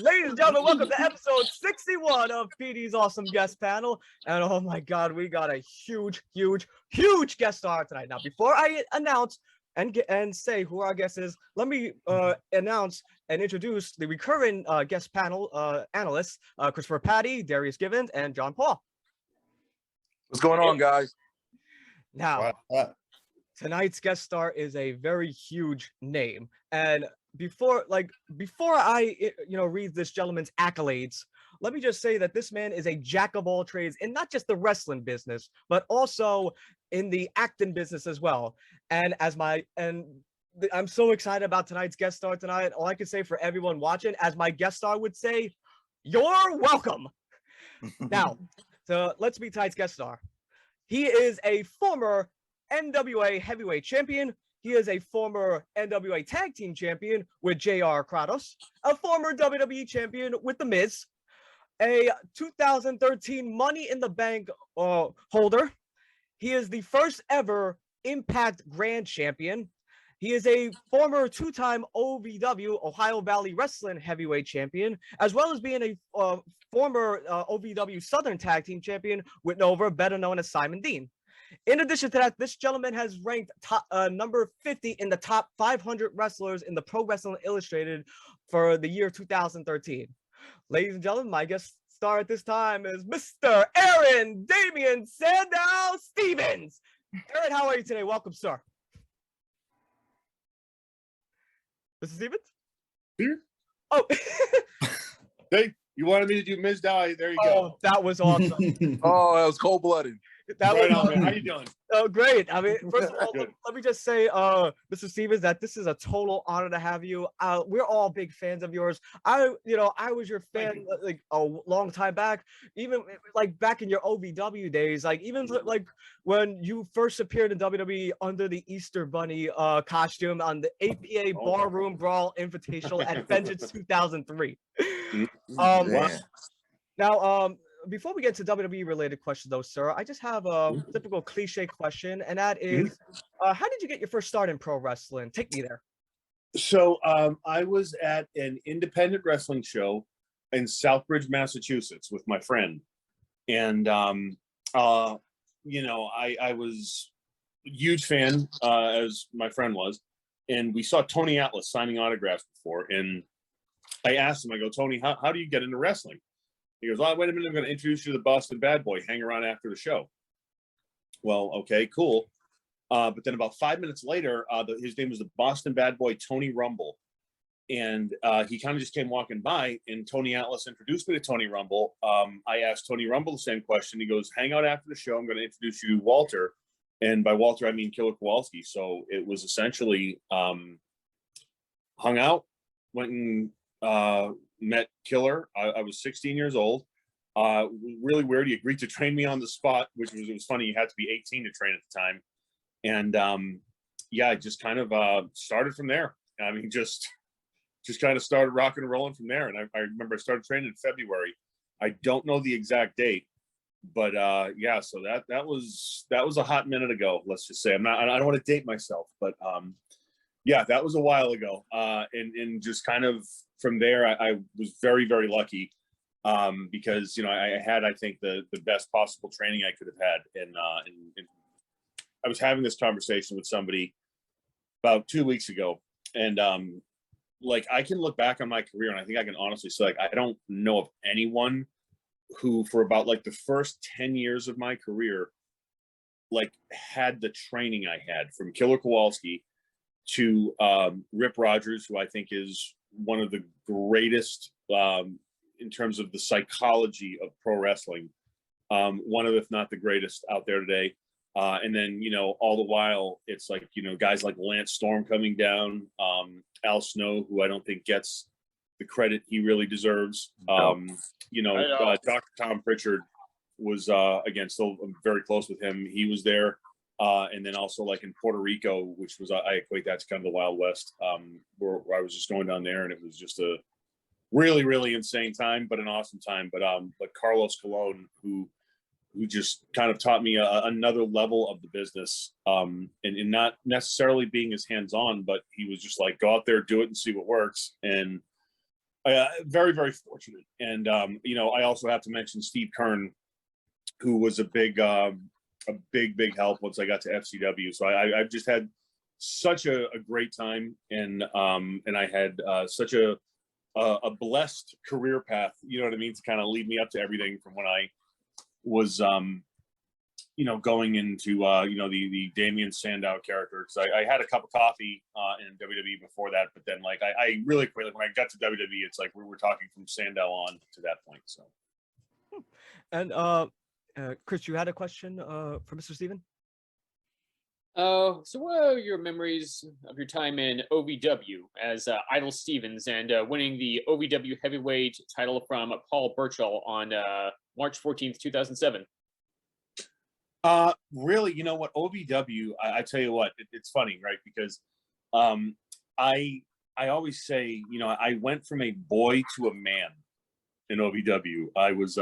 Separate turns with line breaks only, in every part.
ladies and gentlemen, welcome to episode 61 of Petey's Awesome Guest Panel. And oh my God, we got a huge guest star tonight. Now, before I announce and say who our guest is, let me announce and introduce the recurring guest panel analysts, Christopher Petey, Darius Givens, and John Paul.
What's going on, guys?
Now, tonight's guest star is a very huge name, and before I read this gentleman's accolades, let me just say that this man is a jack of all trades, and not just the wrestling business, but also in the acting business as well. And I'm so excited about tonight's guest star tonight. All I can say for everyone watching, as my guest star would say, you're welcome. Now, so let's meet tonight's guest star. He is a former NWA heavyweight champion. He is a former NWA tag team champion with JR Kratos, a former WWE champion with The Miz, a 2013 Money in the Bank holder. He is the first ever Impact Grand Champion. He is a former two-time OVW, Ohio Valley Wrestling Heavyweight Champion, as well as being a former OVW Southern Tag Team Champion with Nova, better known as Simon Dean. In addition to that, this gentleman has ranked number 50 in the top 500 wrestlers in the Pro Wrestling Illustrated for the year 2013. Ladies and gentlemen, my guest star at this time is Mr. Aron Damien Sandow Stevens. Aron, how are you today? Welcome, sir. Mr. Stevens?
Here?
Oh.
Hey, you wanted me to do Miz Dow? There you
go.
Oh,
that was awesome.
Oh, that was cold-blooded.
That
right
was
on, man. How you doing?
Oh, great. I mean, first of all,
Good.
let me just say, Mr. Stevens, that this is a total honor to have you. We're all big fans of yours. I was your fan like a long time back, even like back in your OVW days, like even like when you first appeared in WWE under the Easter Bunny costume on the APA Barroom Brawl Invitational at Vengeance 2003. Now, before we get to WWE related questions though, sir, I just have a typical cliche question, and that is, how did you get your first start in pro wrestling? Take me there.
So I was at an independent wrestling show in Southbridge, Massachusetts with my friend. And, I was a huge fan, as my friend was. And we saw Tony Atlas signing autographs before. And I asked him, I go, Tony, how do you get into wrestling? He goes, oh, wait a minute, I'm going to introduce you to the Boston Bad Boy. Hang around after the show. Well, okay, cool. But then about 5 minutes later, his name was the Boston Bad Boy, Tony Rumble. And he kind of just came walking by, and Tony Atlas introduced me to Tony Rumble. I asked Tony Rumble the same question. He goes, hang out after the show. I'm going to introduce you to Walter. And by Walter, I mean Killer Kowalski. So it was essentially hung out, went and met Killer. I was 16 years old. Really weird. He agreed to train me on the spot, which was funny. You had to be 18 to train at the time. And I just kind of started from there. I mean, just kind of started rocking and rolling from there. And I remember I started training in February. I don't know the exact date, but so that was a hot minute ago. Let's just say I don't want to date myself, but that was a while ago. And just kind of from there, I was very, very lucky because, I had, I think, the best possible training I could have had. And I was having this conversation with somebody about 2 weeks ago. And I can look back on my career, and I think I can honestly say, I don't know of anyone who for about the first 10 years of my career, had the training I had, from Killer Kowalski to Rip Rogers, who I think is one of the greatest in terms of the psychology of pro wrestling, one of, if not the greatest out there today. And then, all the while it's guys like Lance Storm coming down, Al Snow, who I don't think gets the credit he really deserves. Dr. Tom Pritchard was, again, still very close with him. He was there. And then also in Puerto Rico, which was, I equate that to kind of the Wild West, where I was just going down there, and it was just a really, really insane time, but an awesome time. But Carlos Colon, who just kind of taught me another level of the business, and not necessarily being as hands-on, but he was just go out there, do it and see what works. And Very, very fortunate. And, you know, I also have to mention Steve Kern, who was a big help once I got to FCW. So I've just had such a great time, and I had such a blessed career path, you know what I mean, to kind of lead me up to everything from when I was, you know, going into, you know, the Damien Sandow character. Because I had a cup of coffee in WWE before that, but then like I really quickly, when I got to WWE, it's like we were talking from Sandow on to that point. So.
And Chris, you had a question for Mr. Steven?
So what are your memories of your time in OVW as Idol Stevens and winning the OVW heavyweight title from Paul Burchill on March 14th, 2007?
Really, you know what, OVW, I tell you what, it's funny, right? Because I always say, you know, I went from a boy to a man in OVW. I was,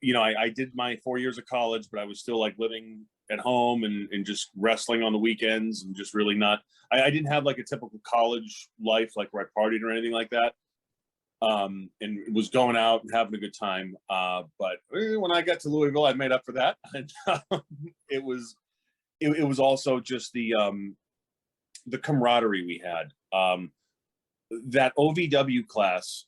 you know, I did my 4 years of college, but I was still like living at home and just wrestling on the weekends and just really not, I didn't have like a typical college life, like where I partied or anything like that. And was going out and having a good time. But when I got to Louisville, I made up for that. And it was also just the camaraderie we had. That OVW class,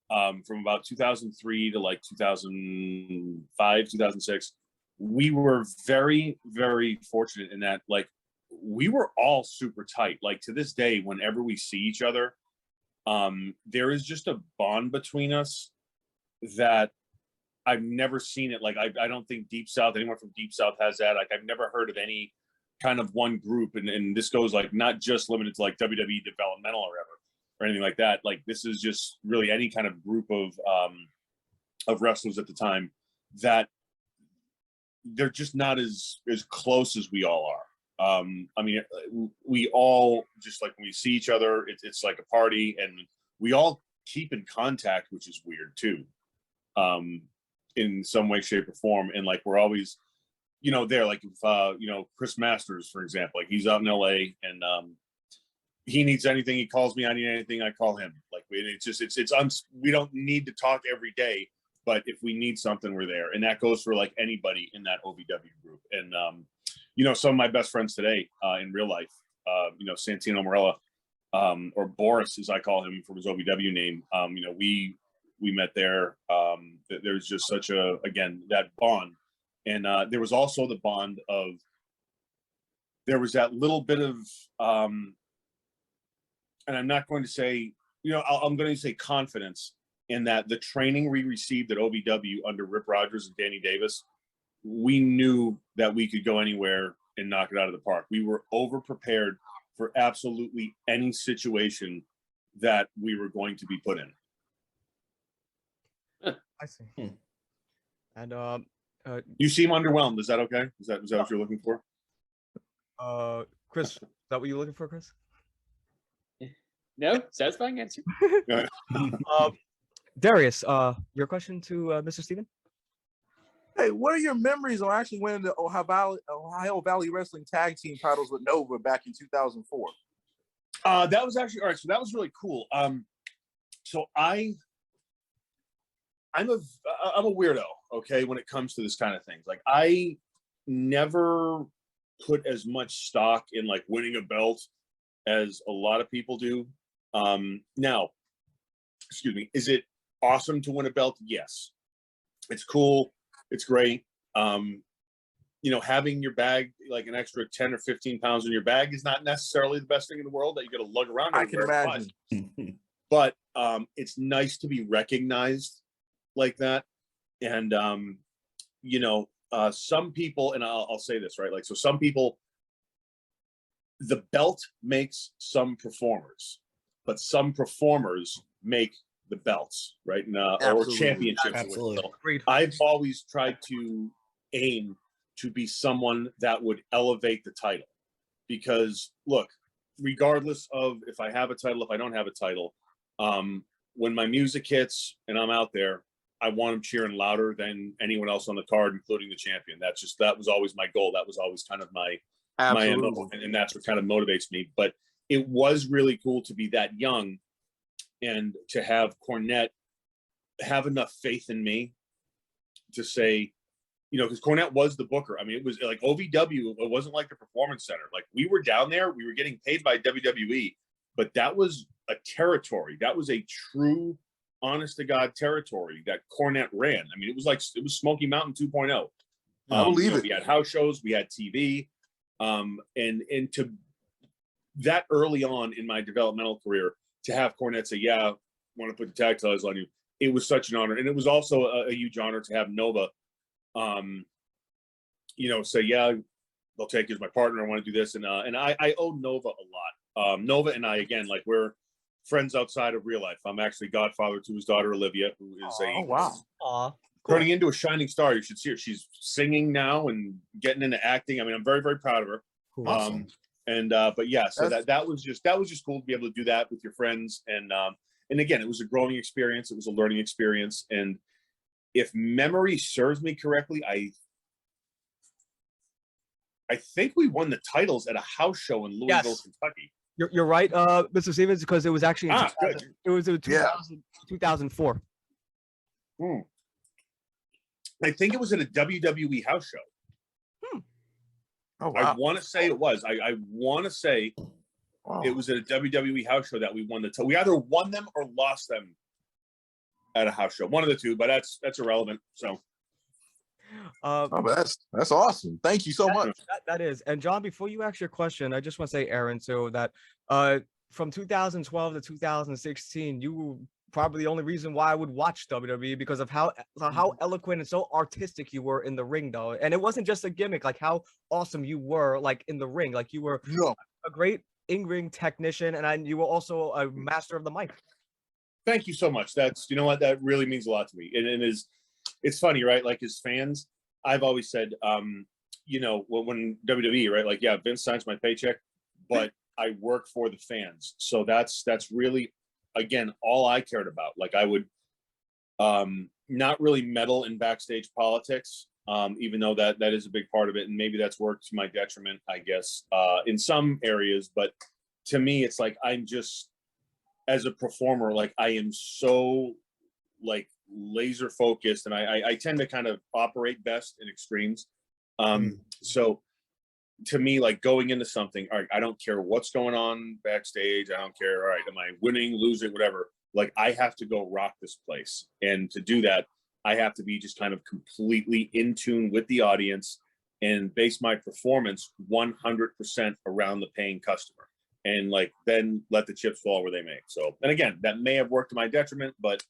from about 2003 to like 2005, 2006, we were very, very fortunate in that, like, we were all super tight. Like, to this day, whenever we see each other, there is just a bond between us that I've never seen it. Like, I don't think Deep South, anyone from Deep South has that. Like, I've never heard of any kind of one group, and this goes like not just limited to like WWE developmental or ever or anything like that. Like, this is just really any kind of group of wrestlers at the time that they're just not as close as we all are. I mean, we all just, like, when we see each other, it's like a party, and we all keep in contact, which is weird too, in some way, shape, or form. And like, we're always, you know, there. Like, if you know, Chris Masters, for example, like, he's out in LA, and he needs anything, he calls me. I need anything, I call him. Like, we don't need to talk every day, but if we need something, we're there. And that goes for like anybody in that OVW group. And you know, some of my best friends today in real life, you know, Santino Marella, or Boris, as I call him from his OVW name, you know, we met there. There's just such a, again, that bond. And there was also the bond of, there was that little bit of, and I'm not going to say, you know, I'm going to say confidence in that the training we received at OVW under Rip Rogers and Danny Davis, we knew that we could go anywhere and knock it out of the park. We were over prepared for absolutely any situation that we were going to be put in.
I see. And
you seem underwhelmed. Is that okay? Is that what you're looking for?
Chris, is that what you're looking for, Chris?
No, satisfying answer.
Darius, your question to Mr. Steven?
Hey, what are your memories on actually winning the Ohio Valley Wrestling Tag Team titles with Nova back in 2004?
That was actually, all right, so that was really cool. So I'm a weirdo, okay, when it comes to this kind of things. Like, I never put as much stock in like winning a belt as a lot of people do. Now, excuse me, is it awesome to win a belt? Yes. It's cool. It's great. You know, having your bag, like an extra 10 or 15 pounds in your bag, is not necessarily the best thing in the world that you got to lug around.
I can imagine.
But it's nice to be recognized like that. And, you know, some people, and I'll say this, right? Like, so some people, the belt makes some performers, but some performers make the belts, right? And, or championships.
Absolutely.
I've always tried to aim to be someone that would elevate the title, because look, regardless of if I have a title, if I don't have a title, when my music hits and I'm out there, I want them cheering louder than anyone else on the card, including the champion. That was always my goal. That was always kind of my MO, and that's what kind of motivates me. But it was really cool to be that young and to have Cornette have enough faith in me to say, you know, because Cornette was the booker. I mean, it was like OVW. It wasn't like the Performance Center. Like, we were down there, we were getting paid by WWE, but that was a territory. That was a true, honest to God territory that Cornette ran. I mean, it was Smoky Mountain 2.0.
I believe it.
We had house shows, we had TV, and to that early on in my developmental career, to have Cornette say, "Yeah, I want to put the tag titles on you," it was such an honor, and it was also a huge honor to have Nova, you know, say, "Yeah, they'll take you as my partner. I want to do this," and I owe Nova a lot. Nova and I, again, like, we're friends outside of real life. I'm actually godfather to his daughter Olivia, who is turning into a shining star. You should see her. She's singing now and getting into acting. I mean, I'm very, very proud of her.
Awesome.
But yeah, so that was just cool to be able to do that with your friends. And again, it was a growing experience. It was a learning experience. And if memory serves me correctly, I think we won the titles at a house show in Louisville, Kentucky.
You're right, Mr. Stevens, because it was actually in 2000, it was in 2004.
I think it was at a WWE house show.
Oh, wow.
I want to say it was. I want to say it was at a WWE house show that we won the. We either won them or lost them at a house show. One of the two, but that's irrelevant. So.
But that's awesome. Thank you so much.
That is. And John, before you ask your question, I just want to say, Aron, so that from 2012 to 2016, you were probably the only reason why I would watch WWE, because of how eloquent and so artistic you were in the ring, though. And it wasn't just a gimmick, like how awesome you were, like in the ring. Like, you were a great in-ring technician, and you were also a master of the mic.
Thank you so much. That's, you know what, that really means a lot to me. And it's funny, right? Like, as fans, I've always said, you know, when WWE, right? Like, yeah, Vince signs my paycheck, but I work for the fans. So that's really, again, all I cared about. Like, I would not really meddle in backstage politics, even though that is a big part of it. And maybe that's worked to my detriment, I guess, in some areas. But to me, it's like, I'm just, as a performer, like, I am so, like, laser focused, and I tend to kind of operate best in extremes. So to me, like, going into something, all right, I don't care what's going on backstage. I don't care. All right, am I winning, losing, whatever? Like, I have to go rock this place. And to do that, I have to be just kind of completely in tune with the audience and base my performance 100% around the paying customer. And, like, then let the chips fall where they may. So, and again, that may have worked to my detriment, but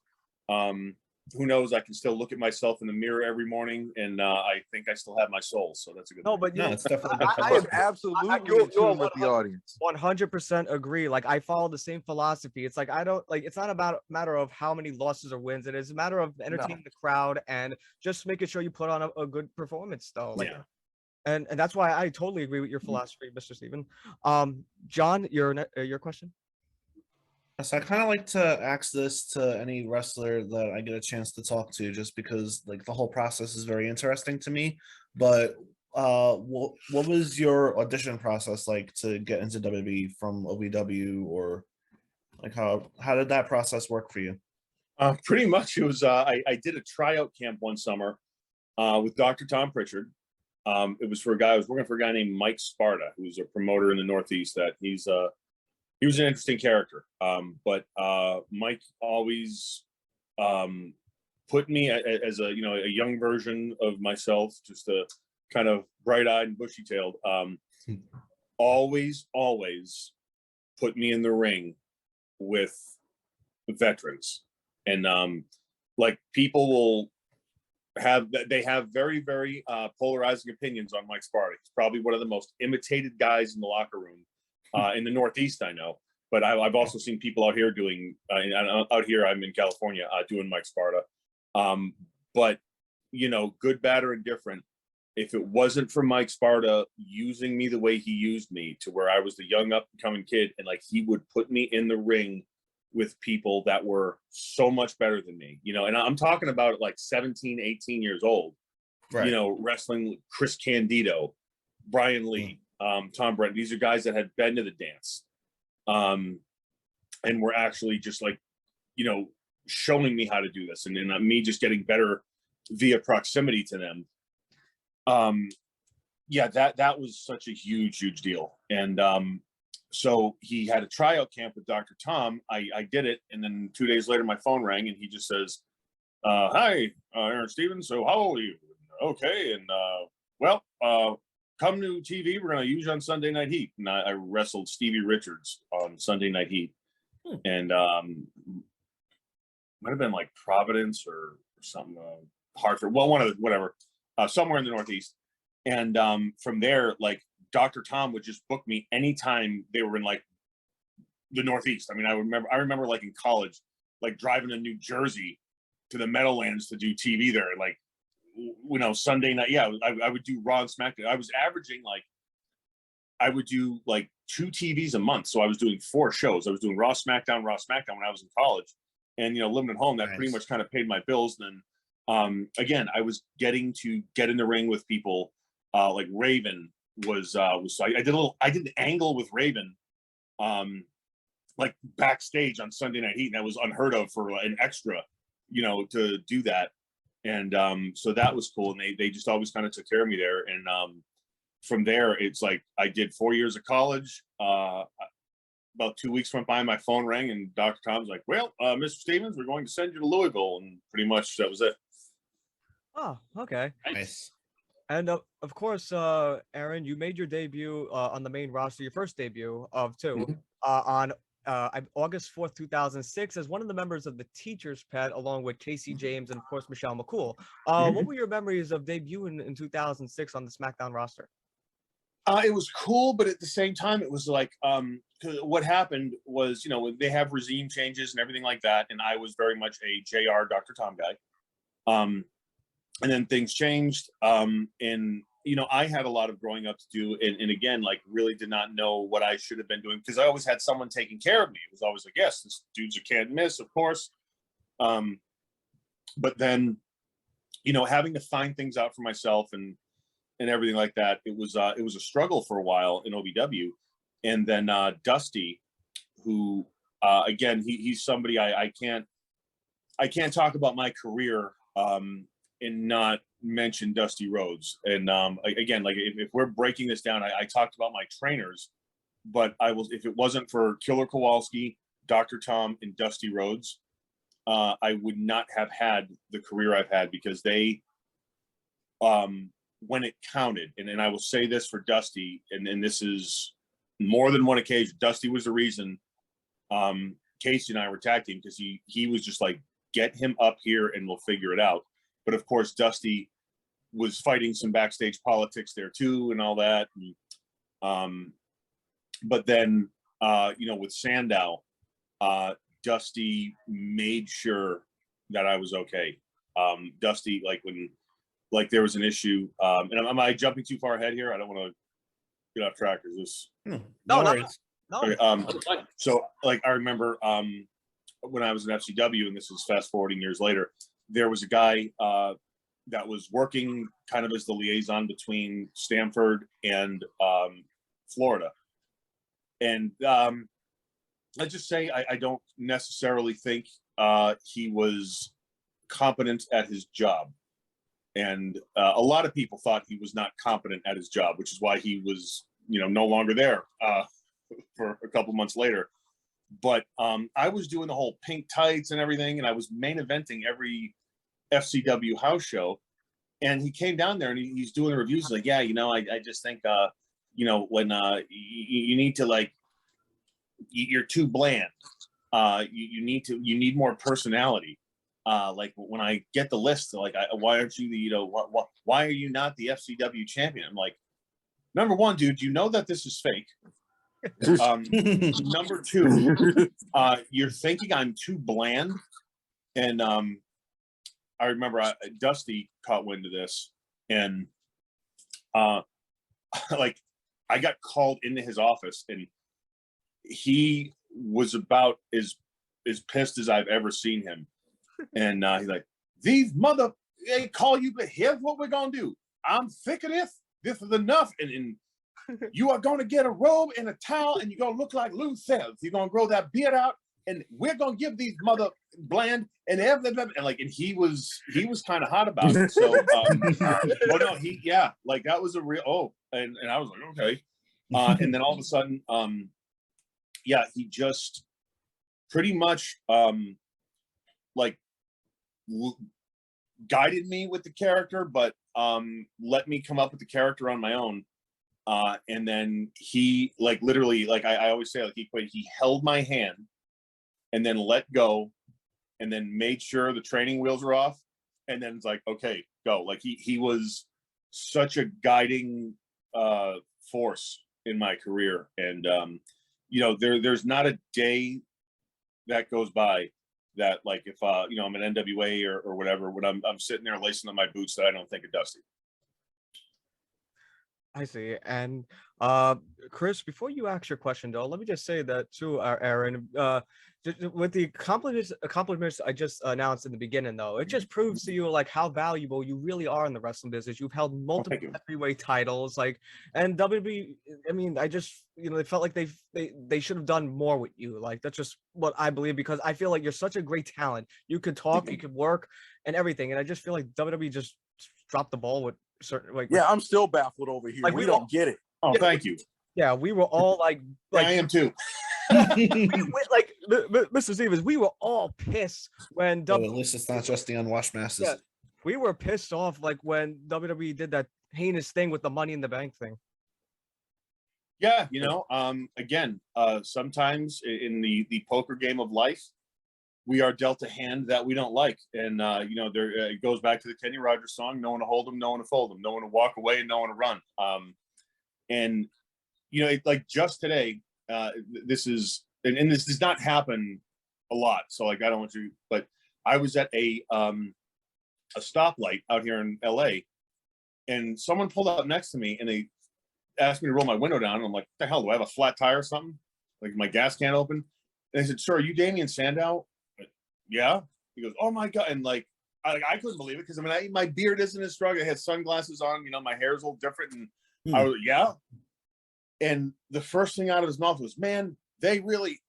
who knows? I can still look at myself in the mirror every morning, and I think I still have my soul. So that's a good thing.
But
it's definitely.
I am absolutely in tune with the audience.
100% agree. Like, I follow the same philosophy. It's like, I don't, like, it's not about matter of how many losses or wins. It is a matter of entertaining the crowd and just making sure you put on a good performance, though. Like, and that's why I totally agree with your philosophy, Mr. Steven. John, your question.
So I kind of like to ask this to any wrestler that I get a chance to talk to, just because, like, the whole process is very interesting to me. But what was your audition process like to get into WWE from OVW, or like how did that process work for you?
Pretty much, it was I did a tryout camp one summer with Dr. Tom Pritchard. It was for a guy. I was working for a guy named Mike Sparta, who's a promoter in the Northeast. That he was an interesting character, but Mike always put me as a young version of myself, just a kind of bright-eyed and bushy-tailed. Always put me in the ring with veterans, and like, people will have very, very polarizing opinions on Mike Sparta. He's probably one of the most imitated guys in the locker room. In the Northeast, I know, but I've also seen people out here doing. Out here, I'm in California, doing Mike Sparta. But, you know, good, bad, or indifferent, if it wasn't for Mike Sparta using me the way he used me, to where I was the young up and coming kid, and, like, he would put me in the ring with people that were so much better than me, you know, and I'm talking about, like, 17, 18 years old, right. You know, wrestling Chris Candido, Brian Lee. Tom Brent. These are guys that had been to the dance, and were actually just, like, you know, showing me how to do this, and me just getting better via proximity to them. Yeah, that was such a huge deal. And so he had a tryout camp with Dr. Tom. I did it, and then 2 days later my phone rang, and he just says, hi, Aron Stevens, so how old are you? Okay, and well, come to TV, we're going to use you on Sunday Night Heat. And I wrestled Stevie Richards on Sunday Night Heat. And might have been like Providence or something, Hartford, well, one of the, whatever, somewhere in the Northeast. And from there, like, Dr. Tom would just book me anytime they were in like the Northeast. I mean, I remember like in college, like driving to New Jersey to the Meadowlands to do TV there. Like, you know, Sunday night. Yeah, I would do Raw and SmackDown. I was averaging like, I would do like 2 TVs a month. So I was doing 4 shows. I was doing Raw, SmackDown when I was in college. And, you know, living at home, that pretty much kind of paid my bills. And then, again, I was getting to get in the ring with people like Raven was I did an angle with Raven like backstage on Sunday Night Heat, and that was unheard of for an extra, you know, to do that. And so that was cool, and they just always kind of took care of me there. And from there, it's like I did 4 years of college. About 2 weeks went by, my phone rang, and Dr. Tom's like, well, Mr. Stevens, we're going to send you to Louisville. And pretty much that was it.
Oh, okay.
Nice.
And of course, Aron, you made your debut on the main roster, your first debut of 2, on August 4th, 2006, as one of the members of the Teachers Pet, along with Casey James and, of course, Michelle McCool. What were your memories of debuting in 2006 on the SmackDown roster?
It was cool, but at the same time, it was like, what happened was, you know, they have regime changes and everything like that, and I was very much a JR Dr. Tom guy. And then things changed, and, you know, I had a lot of growing up to do, and again, like, really did not know what I should have been doing, because I always had someone taking care of me. It was always like, yes, this dude's a can't miss, of course. But then, you know, having to find things out for myself and everything like that, it was a struggle for a while in OVW. And then Dusty, who again, he's somebody I can't talk about my career and not mention Dusty Rhodes. And again, like, if we're breaking this down, I talked about my trainers, but if it wasn't for Killer Kowalski, Dr. Tom, and Dusty Rhodes, I would not have had the career I've had, because they, when it counted, and I will say this for Dusty, and this is more than one occasion, Dusty was the reason Casey and I were tag team, because he was just like, get him up here and we'll figure it out. But of course, Dusty was fighting some backstage politics there too, and all that. And, but then, you know, with Sandow, Dusty made sure that I was okay. Dusty, like, when, like, there was an issue, and am I jumping too far ahead here? I don't want to get off track. Is this?
No.
Okay, so, like, I remember when I was in FCW, and this is fast forwarding years later, there was a guy that was working kind of as the liaison between Stamford and Florida. And let's just say I don't necessarily think he was competent at his job. And a lot of people thought he was not competent at his job, which is why he was, you know, no longer there for a couple months later. But I was doing the whole pink tights and everything, and I was main eventing every FCW house show. And he came down there and he's doing the reviews, like, yeah, you know, I just think, you know, when you need to, like, you're too bland. You need more personality. Like, when I get the list, like, why aren't you the, you know, why are you not the FCW champion? I'm like, number one, dude, you know that this is fake. Number two, you're thinking I'm too bland. And I remember Dusty caught wind of this, and like, I got called into his office, and he was about as pissed as I've ever seen him. And he's like, these they call you, but here's what we're gonna do. I'm sick of this. This is enough. And you are gonna get a robe and a towel, and you're gonna look like Lou says. You're gonna grow that beard out. and we're gonna give these mother bland and everything, and he was kind of hot about it. So well, no, like that was a real and I was like, okay. And then all of a sudden, he just pretty much like guided me with the character, but let me come up with the character on my own. And then he literally, I always say, he held my hand and then let go and then made sure the training wheels were off. And then it's like, okay, go. He was such a guiding force in my career. And, there's not a day that goes by that if I'm an NWA or whatever, when I'm sitting there lacing on my boots, that I don't think of Dusty.
I see. And Chris, before you ask your question, though, let me just say that to Aron, with the accomplishments I just announced in the beginning, though, it just proves to you how valuable you really are in the wrestling business. You've held multiple heavyweight titles, and WWE. I mean, I just it felt like they should have done more with you. That's just what I believe, because I feel like you're such a great talent. You could talk, you could work, and everything. And I just feel like WWE just dropped the ball with certain
I'm still baffled over here. We don't get it.
Oh, thank you.
Yeah, we were all like
I am too.
Mr. Stevens, we were all pissed when
at least it's not just the unwashed masses.
Yeah, we were pissed off when WWE did that heinous thing with the Money in the Bank thing.
Yeah, again, sometimes in the poker game of life, we are dealt a hand that we don't like. And, it goes back to the Kenny Rogers song, no one to hold them, no one to fold them, no one to walk away, and no one to run. And, just today, this does not happen a lot. So I don't want you, but I was at a stoplight out here in LA, and someone pulled up next to me and they asked me to roll my window down. And I'm like, what the hell, do I have a flat tire or something? My gas can't open. And they said, sir, are you Damien Sandow? Yeah. He goes, oh my God. And I couldn't believe it, because my beard isn't as strong. I had sunglasses on, my hair's a little different. And I was, yeah. And the first thing out of his mouth was, man, they really,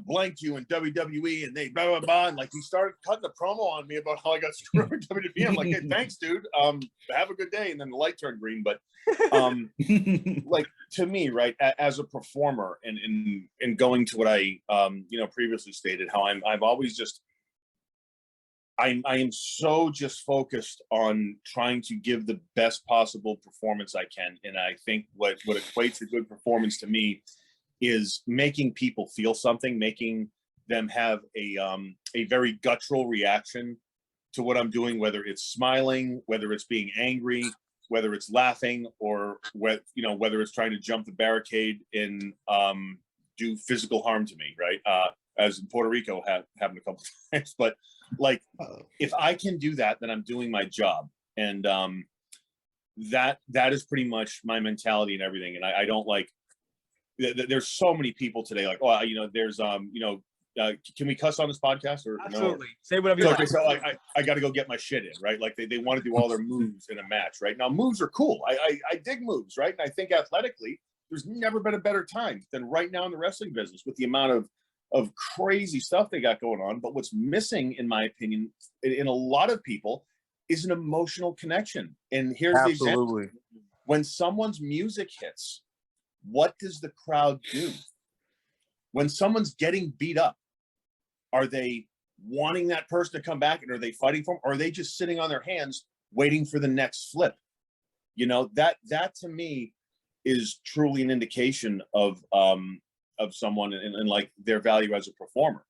blanked you in WWE, and they blah, blah, blah. And he started cutting a promo on me about how I got screwed with WWE. I'm like, hey, thanks, dude. Have a good day. And then the light turned green. But to me, right, as a performer and going to what I, previously stated, how I've always just, I am so just focused on trying to give the best possible performance I can. And I think what equates a good performance to me is making people feel something, making them have a very guttural reaction to what I'm doing, whether it's smiling, whether it's being angry, whether it's laughing, or whether it's trying to jump the barricade and do physical harm to me, right? As in Puerto Rico happened a couple of times. But if I can do that, then I'm doing my job. And that is pretty much my mentality and everything. And I don't there's so many people today there's can we cuss on this podcast or
absolutely
no?
Say whatever you
okay,
like.
so I got to go get my shit in, right? They want to do all their moves in a match, right? Now moves are cool. I dig moves, right? And I think athletically there's never been a better time than right now in the wrestling business with the amount of crazy stuff they got going on. But what's missing, in my opinion, in a lot of people, is an emotional connection. And here's the example. When someone's music hits, what does the crowd do? When someone's getting beat up, are they wanting that person to come back, and are they fighting for them? Or are they just sitting on their hands waiting for the next flip? That to me is truly an indication of someone and their value as a performer.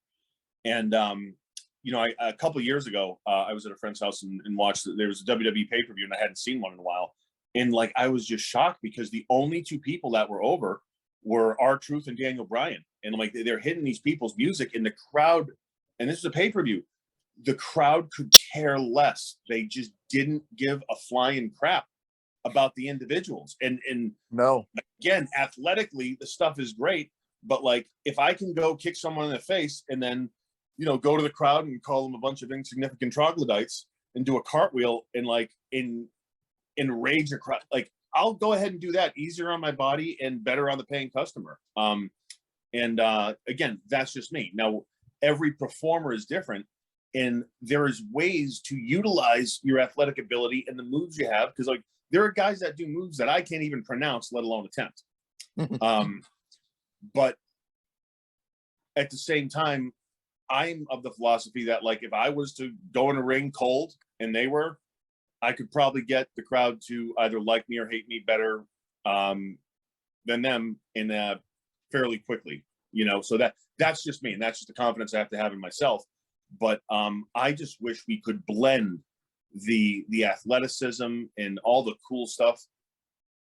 And a couple of years ago, I was at a friend's house and watched. There was a WWE pay-per-view, and I hadn't seen one in a while. And I was just shocked, because the only two people that were over were R-Truth and Daniel Bryan. And they're hitting these people's music, and the crowd, and this is a pay-per-view, the crowd could care less. They just didn't give a flying crap about the individuals. And
no,
again, athletically, the stuff is great. But if I can go kick someone in the face and then, go to the crowd and call them a bunch of insignificant troglodytes and do a cartwheel and enrage the crowd, I'll go ahead and do that, easier on my body and better on the paying customer. Again, that's just me. Now, every performer is different, and there is ways to utilize your athletic ability and the moves you have, because like there are guys that do moves that I can't even pronounce, let alone attempt. But at the same time, I'm of the philosophy that like if I was to go in a ring cold and they were, I could probably get the crowd to either like me or hate me better than them in fairly quickly, you know. So that's just me, and that's just the confidence I have to have in myself. But I just wish we could blend the athleticism and all the cool stuff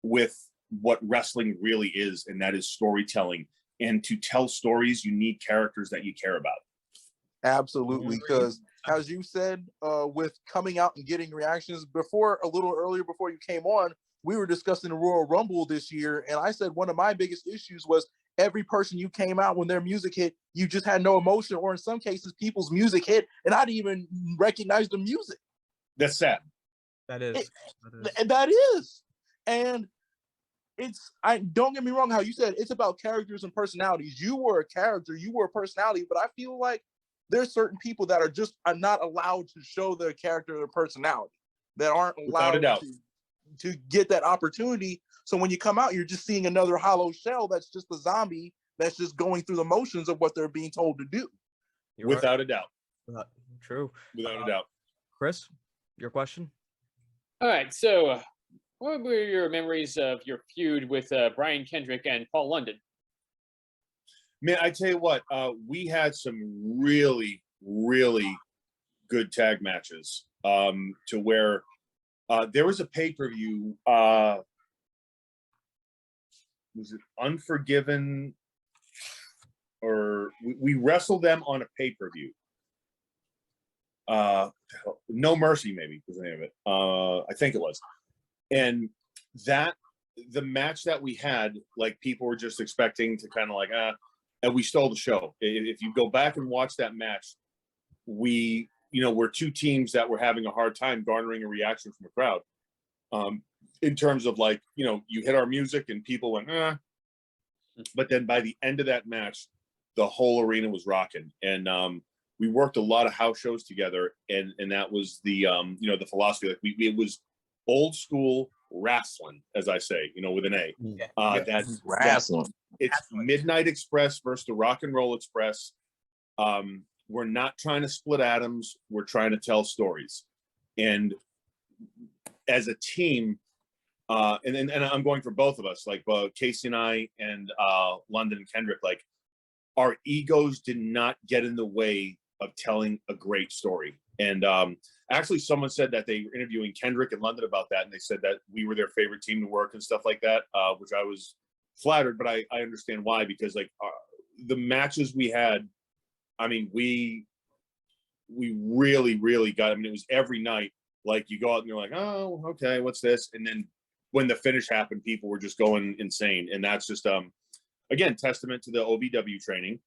with what wrestling really is, and that is storytelling. And to tell stories, you need characters that you care about.
Absolutely, because as you said, with coming out and getting reactions before, a little earlier before you came on, we were discussing the Royal Rumble this year, and I said one of my biggest issues was every person you came out when their music hit, you just had no emotion, or in some cases, people's music hit, and I didn't even recognize the music.
That's sad.
That is.
That is. And I don't get me wrong, how you said it's about characters and personalities. You were a character, you were a personality, but I feel like there's certain people that are not allowed to show their character or personality, that aren't allowed to get that opportunity. So when you come out, you're just seeing another hollow shell that's just a zombie that's just going through the motions of what they're being told to do.
Without a doubt.
True.
Without a doubt.
Chris, your question?
All right, so what were your memories of your feud with Brian Kendrick and Paul London?
Man, I tell you what, we had some really, really good tag matches to where there was a pay-per-view, was it Unforgiven? Or we wrestled them on a pay-per-view. No Mercy, maybe was the name of it. I think it was. And the match that we had, like people were just expecting to kind of like, and we stole the show. If you go back and watch that match, we're two teams that were having a hard time garnering a reaction from the crowd. In terms of like, you hit our music and people went, but then by the end of that match, the whole arena was rocking. And we worked a lot of house shows together, and that was the the philosophy. Like it was old school wrestling, as I say, with an A. That's wrestling. It's Midnight Express versus the Rock and Roll Express. We're not trying to split atoms. We're trying to tell stories. And as a team, and I'm going for both of us, like Casey and I and London and Kendrick, like our egos did not get in the way of telling a great story. And actually someone said that they were interviewing Kendrick and London about that, and they said that we were their favorite team to work and stuff like that, which I was flattered, but I understand why, because like the matches we had, I mean, we really, really got, I mean, it was every night, like you go out and you're like, oh, okay, what's this? And then when the finish happened, people were just going insane. And that's just, again, testament to the OVW training,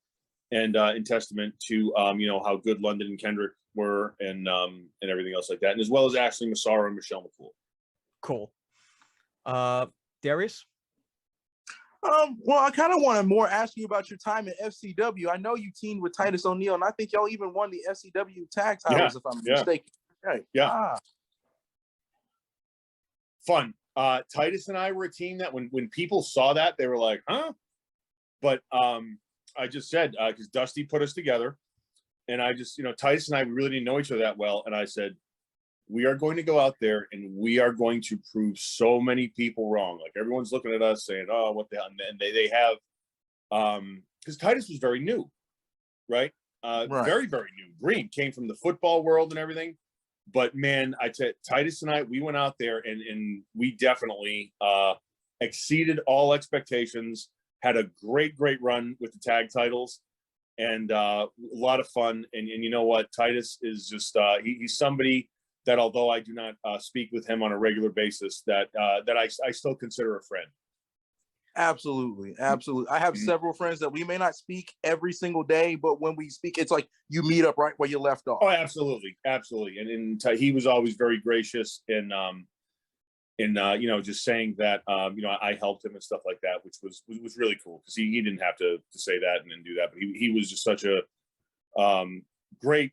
and in testament to, how good London and Kendrick were, and everything else like that. And as well as Ashley Massaro and Michelle McCool.
Cool. Darius?
Well, I kind of want to more ask you about your time at FCW. I know you teamed with Titus O'Neil, and I think y'all even won the FCW tag titles, if I'm mistaken. Right.
Yeah. Fun. Titus and I were a team that when people saw that, they were like, huh? But I just said, because Dusty put us together, and I just, Titus and I really didn't know each other that well. And I said, we are going to go out there and we are going to prove so many people wrong. Like everyone's looking at us saying, oh, what the hell? And they have, because Titus was very new, right? Very, very new. Green came from the football world and everything. But man, Titus and I, we went out there and we definitely exceeded all expectations, had a great run with the tag titles, and a lot of fun. And you know what? Titus is just, he's somebody that, although I do not speak with him on a regular basis, that I still consider a friend.
Absolutely. I have several friends that we may not speak every single day, but when we speak, it's like you meet up right where you left off.
Oh, absolutely. And he was always very gracious in just saying that I helped him and stuff like that, which was really cool, because he didn't have to say that and then do that, but he was just such a Great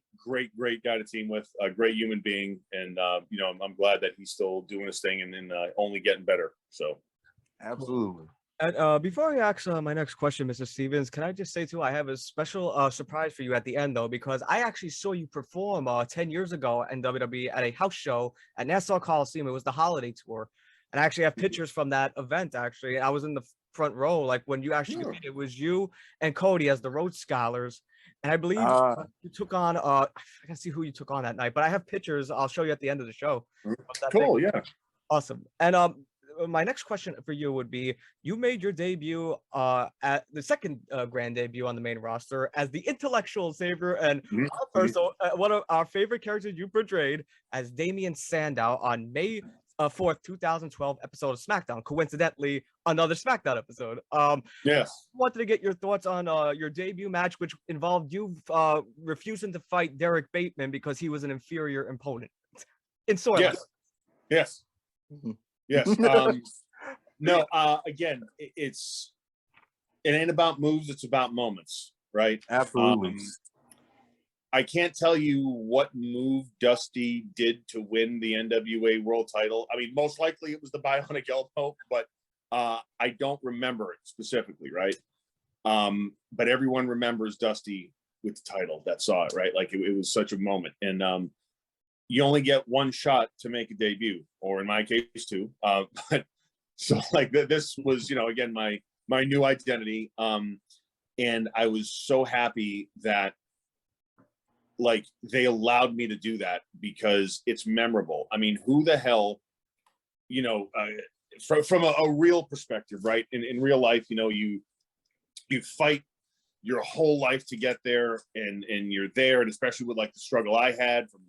guy to team with, a great human being, and you know, I'm glad that he's still doing his thing and only getting better. So,
Absolutely.
And before I ask my next question, Mr. Stevens, can I just say too, I have a special surprise for you at the end though, because I actually saw you perform 10 years ago in WWE at a house show at Nassau Coliseum. It was the holiday tour, and I actually have pictures from that event. Actually, I was in the front row, like when you actually competed. It was you and Cody as the Rhodes Scholars, and I believe you took on I can see who you took on that night, but I have pictures. I'll show you at the end of the show.
cool, yeah,
awesome. And my next question for you would be: you made your debut at the second grand debut on the main roster as the intellectual savior, and one of our favorite characters you portrayed as Damien Sandow on May 4th, 2012 episode of SmackDown. Coincidentally, another SmackDown episode.
Yes.
Wanted to get your thoughts on your debut match, which involved you refusing to fight Derek Bateman because he was an inferior opponent. In sort.
Yes. Yes. No. Again, it ain't about moves; it's about moments, right?
Absolutely.
I can't tell you what move Dusty did to win the NWA World Title. I mean, most likely it was the bionic elbow, but I don't remember it specifically, right? But everyone remembers Dusty with the title that saw it, right? Like it was such a moment, and you only get one shot to make a debut, or in my case, two. But so like this was, you know, again my new identity, and I was so happy that like they allowed me to do that because it's memorable. I mean, who the hell, you know, from a real perspective, right? In real life, you know, you fight your whole life to get there, and you're there, and especially with like the struggle I had from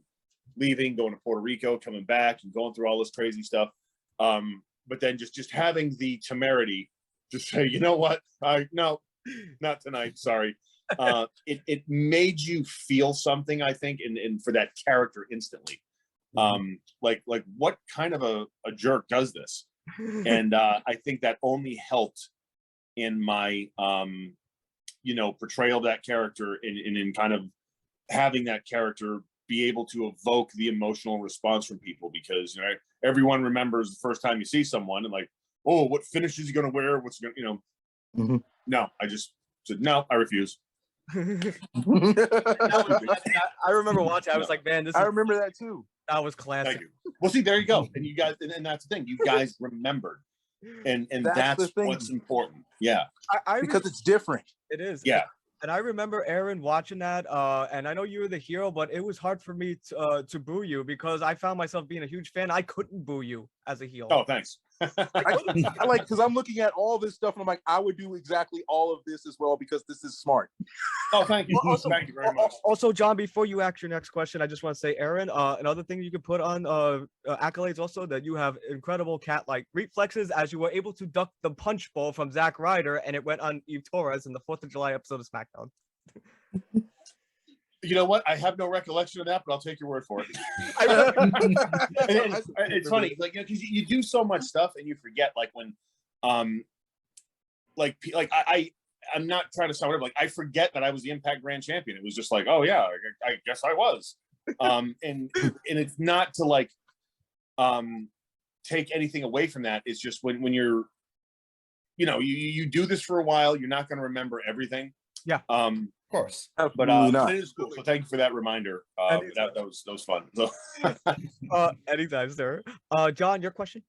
leaving, going to Puerto Rico, coming back, and going through all this crazy stuff. But then just having the temerity to say, you know what, no, not tonight, sorry. It made you feel something, I think, and for that character instantly. Like what kind of a jerk does this? And I think that only helped in my you know, portrayal of that character, and in kind of having that character be able to evoke the emotional response from people, because, you know, everyone remembers the first time you see someone and like, oh, what finish is he going to wear? What's he going to, you know? No, I just said, no, I refuse.
I remember watching. I was like, man,
I remember that too.
That was classic.
Thank you. Well, see, there you go. And you guys, and that's the thing. You guys remembered, and that's what's important. Yeah,
because it's different.
It is.
Yeah.
And I remember Aron watching that, and I know you were the hero, but it was hard for me to boo you because I found myself being a huge fan. I couldn't boo you as a heel.
Oh, thanks.
I like, because I'm looking at all this stuff and I'm like, I would do exactly all of this as well because this is smart.
Oh, thank you.
Also,
thank you very much.
Also, John, before you ask your next question, I just want to say, Aron, another thing you could put on accolades also, that you have incredible cat-like reflexes as you were able to duck the punch ball from Zack Ryder, and it went on Eve Torres in the 4th of July episode of SmackDown.
You know what? I have no recollection of that, but I'll take your word for it. It's funny, like, because you do so much stuff and you forget, like when, like I'm not trying to sound whatever, like I forget that I was the Impact Grand Champion. It was just like, oh yeah, I guess I was, and it's not to like, take anything away from that. It's just when you're, you know, you do this for a while, you're not going to remember everything.
Yeah.
Of
course.
But it is cool. So thank you for that reminder. That was fun. So.
Anytime, sir. John, your question?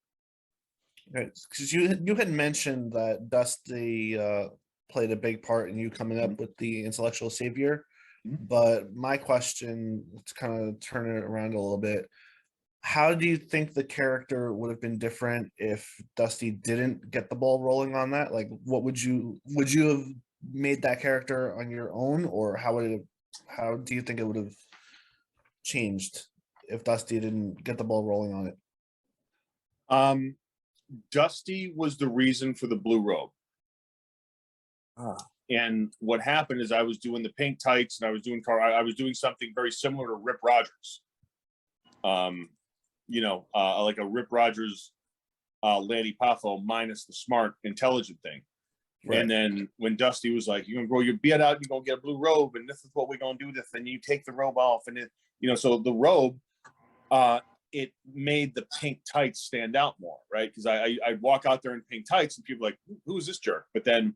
Because you had mentioned that Dusty played a big part in you coming up with the intellectual savior, but my question, to kind of turn it around a little bit, how do you think the character would have been different if Dusty didn't get the ball rolling on that? Like, what would you have made that character on your own, or how do you think it would have changed if Dusty didn't get the ball rolling on it?
Dusty was the reason for the blue robe. And what happened is I was doing the pink tights, and I was doing something very similar to Rip Rogers. You know, like a Rip Rogers Lanny Poffo minus the smart, intelligent thing. Right. And then when Dusty was like, "You're gonna grow your beard out, you're gonna get a blue robe, and this is what we're gonna do this," and you take the robe off, and it, so the robe, it made the pink tights stand out more, right? Because I'd walk out there in pink tights, and people were like, "Who is this jerk?" But then,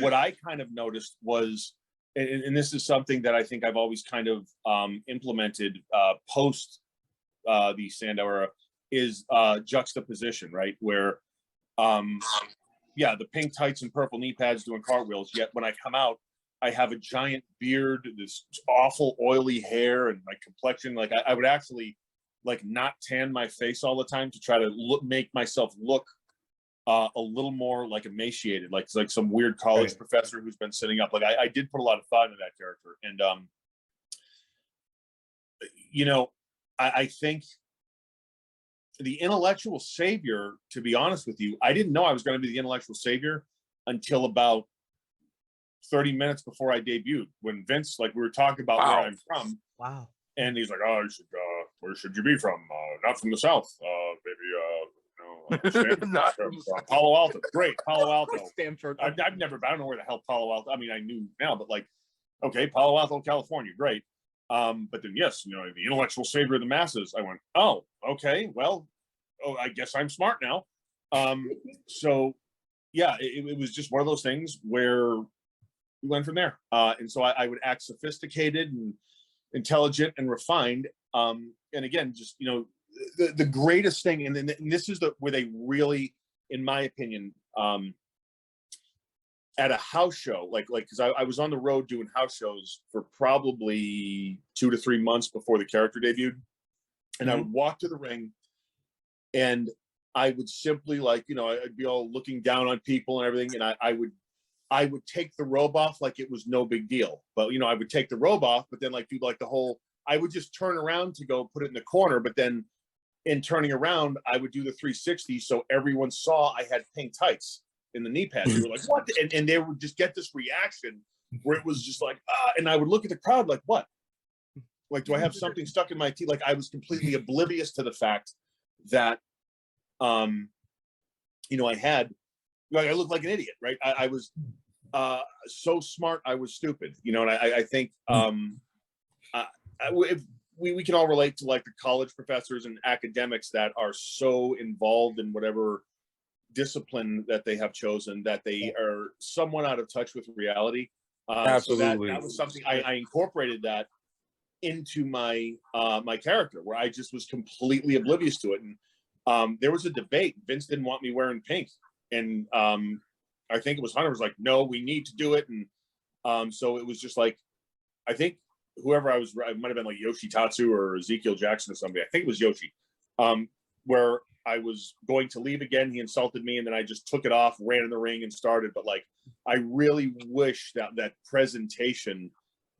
what I kind of noticed was, and this is something that I think I've always kind of implemented post the Sandow era, is juxtaposition, right? Where the pink tights and purple knee pads doing cartwheels, yet when I come out, I have a giant beard, this awful oily hair, and my complexion, like I would actually like not tan my face all the time to try to make myself look a little more like emaciated, like some weird college professor who's been sitting up. Like I did put a lot of thought into that character. And I think the intellectual savior, to be honest with you, I didn't know I was going to be the intellectual savior until about 30 minutes before I debuted, when Vince, like, we were talking about where I'm from.
Wow.
And he's like, "Oh, where should you be from? Not from the South. Maybe, not from Palo Alto." Great, Palo Alto.
Stanford.
I don't know where the hell Palo Alto. I mean, I knew now, but like, okay, Palo Alto, California, great. But then, yes, the intellectual savior of the masses. I went, "Oh, okay, well, I guess I'm smart now." So yeah, it was just one of those things where we went from there. And so I would act sophisticated and intelligent and refined. And again, just, the greatest thing, and this is where they really, in my opinion, at a house show, like because I was on the road doing house shows for probably 2 to 3 months before the character debuted, and I would walk to the ring, and I would simply, like, I'd be all looking down on people and everything, and I would take the robe off like it was no big deal. But I would take the robe off, but then like do like the whole, I would just turn around to go put it in the corner, but then in turning around, I would do the 360, so everyone saw I had pink tights in the knee pads. They were like, "What?" And they would just get this reaction where it was just like, and I would look at the crowd like, "What? Like, do I have something stuck in my teeth?" Like, I was completely oblivious to the fact that, I had, like, I looked like an idiot, right? I was so smart, I was stupid, and I think we can all relate to like the college professors and academics that are so involved in whatever discipline that they have chosen that they are somewhat out of touch with reality.
Absolutely.
So that was something I incorporated that into my my character, where I just was completely oblivious to it. And there was a debate. Vince didn't want me wearing pink, and I think it was Hunter was like, "No, we need to do it." And so it was just like, I think whoever I might have been like Yoshi Tatsu or Ezekiel Jackson or somebody. I think it was Yoshi, where I was going to leave again. He insulted me, and then I just took it off, ran in the ring, and started. But like, I really wish that presentation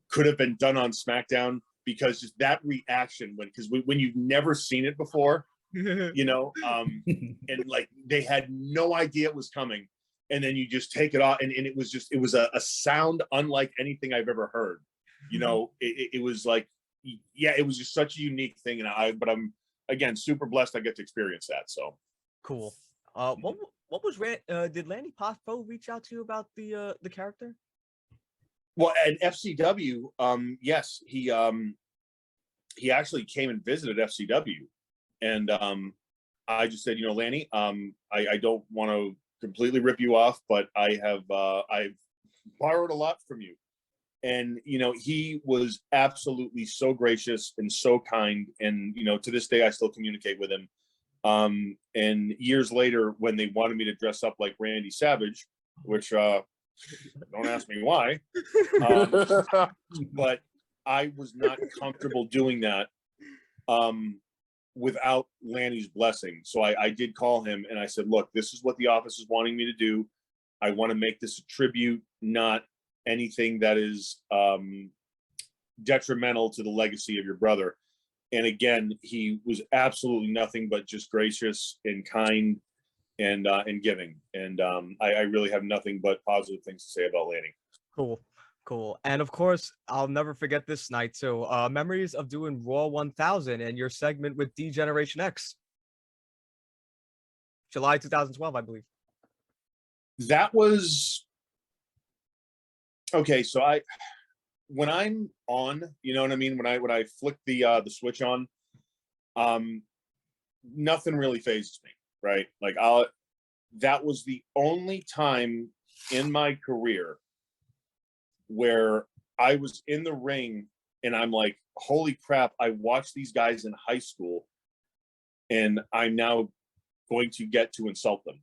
could have been done on SmackDown, because just that reaction when you've never seen it before, and like they had no idea it was coming, and then you just take it off, and it was a sound unlike anything I've ever heard. It was like, yeah, it was just such a unique thing, but I'm again super blessed I get to experience that. So
cool. What was did Lanny Poffo reach out to you about the character?
Well, at FCW, yes, he actually came and visited FCW, and I just said, Lanny, I don't want to completely rip you off, but I've borrowed a lot from you. And, he was absolutely so gracious and so kind. And, to this day, I still communicate with him. And years later, when they wanted me to dress up like Randy Savage, which don't ask me why, but I was not comfortable doing that without Lanny's blessing. So I did call him and I said, "Look, this is what the office is wanting me to do. I want to make this a tribute, not anything that is detrimental to the legacy of your brother." And again, he was absolutely nothing but just gracious and kind and giving. And I really have nothing but positive things to say about Lanny.
Cool. And of course, I'll never forget this night. So memories of doing Raw 1000 and your segment with D-Generation X. July 2012, I believe.
That was okay. So when I'm on, you know what I mean? When I flick the switch on, nothing really phases me, right? Like that was the only time in my career where I was in the ring and I'm like, holy crap, I watched these guys in high school and I'm now going to get to insult them.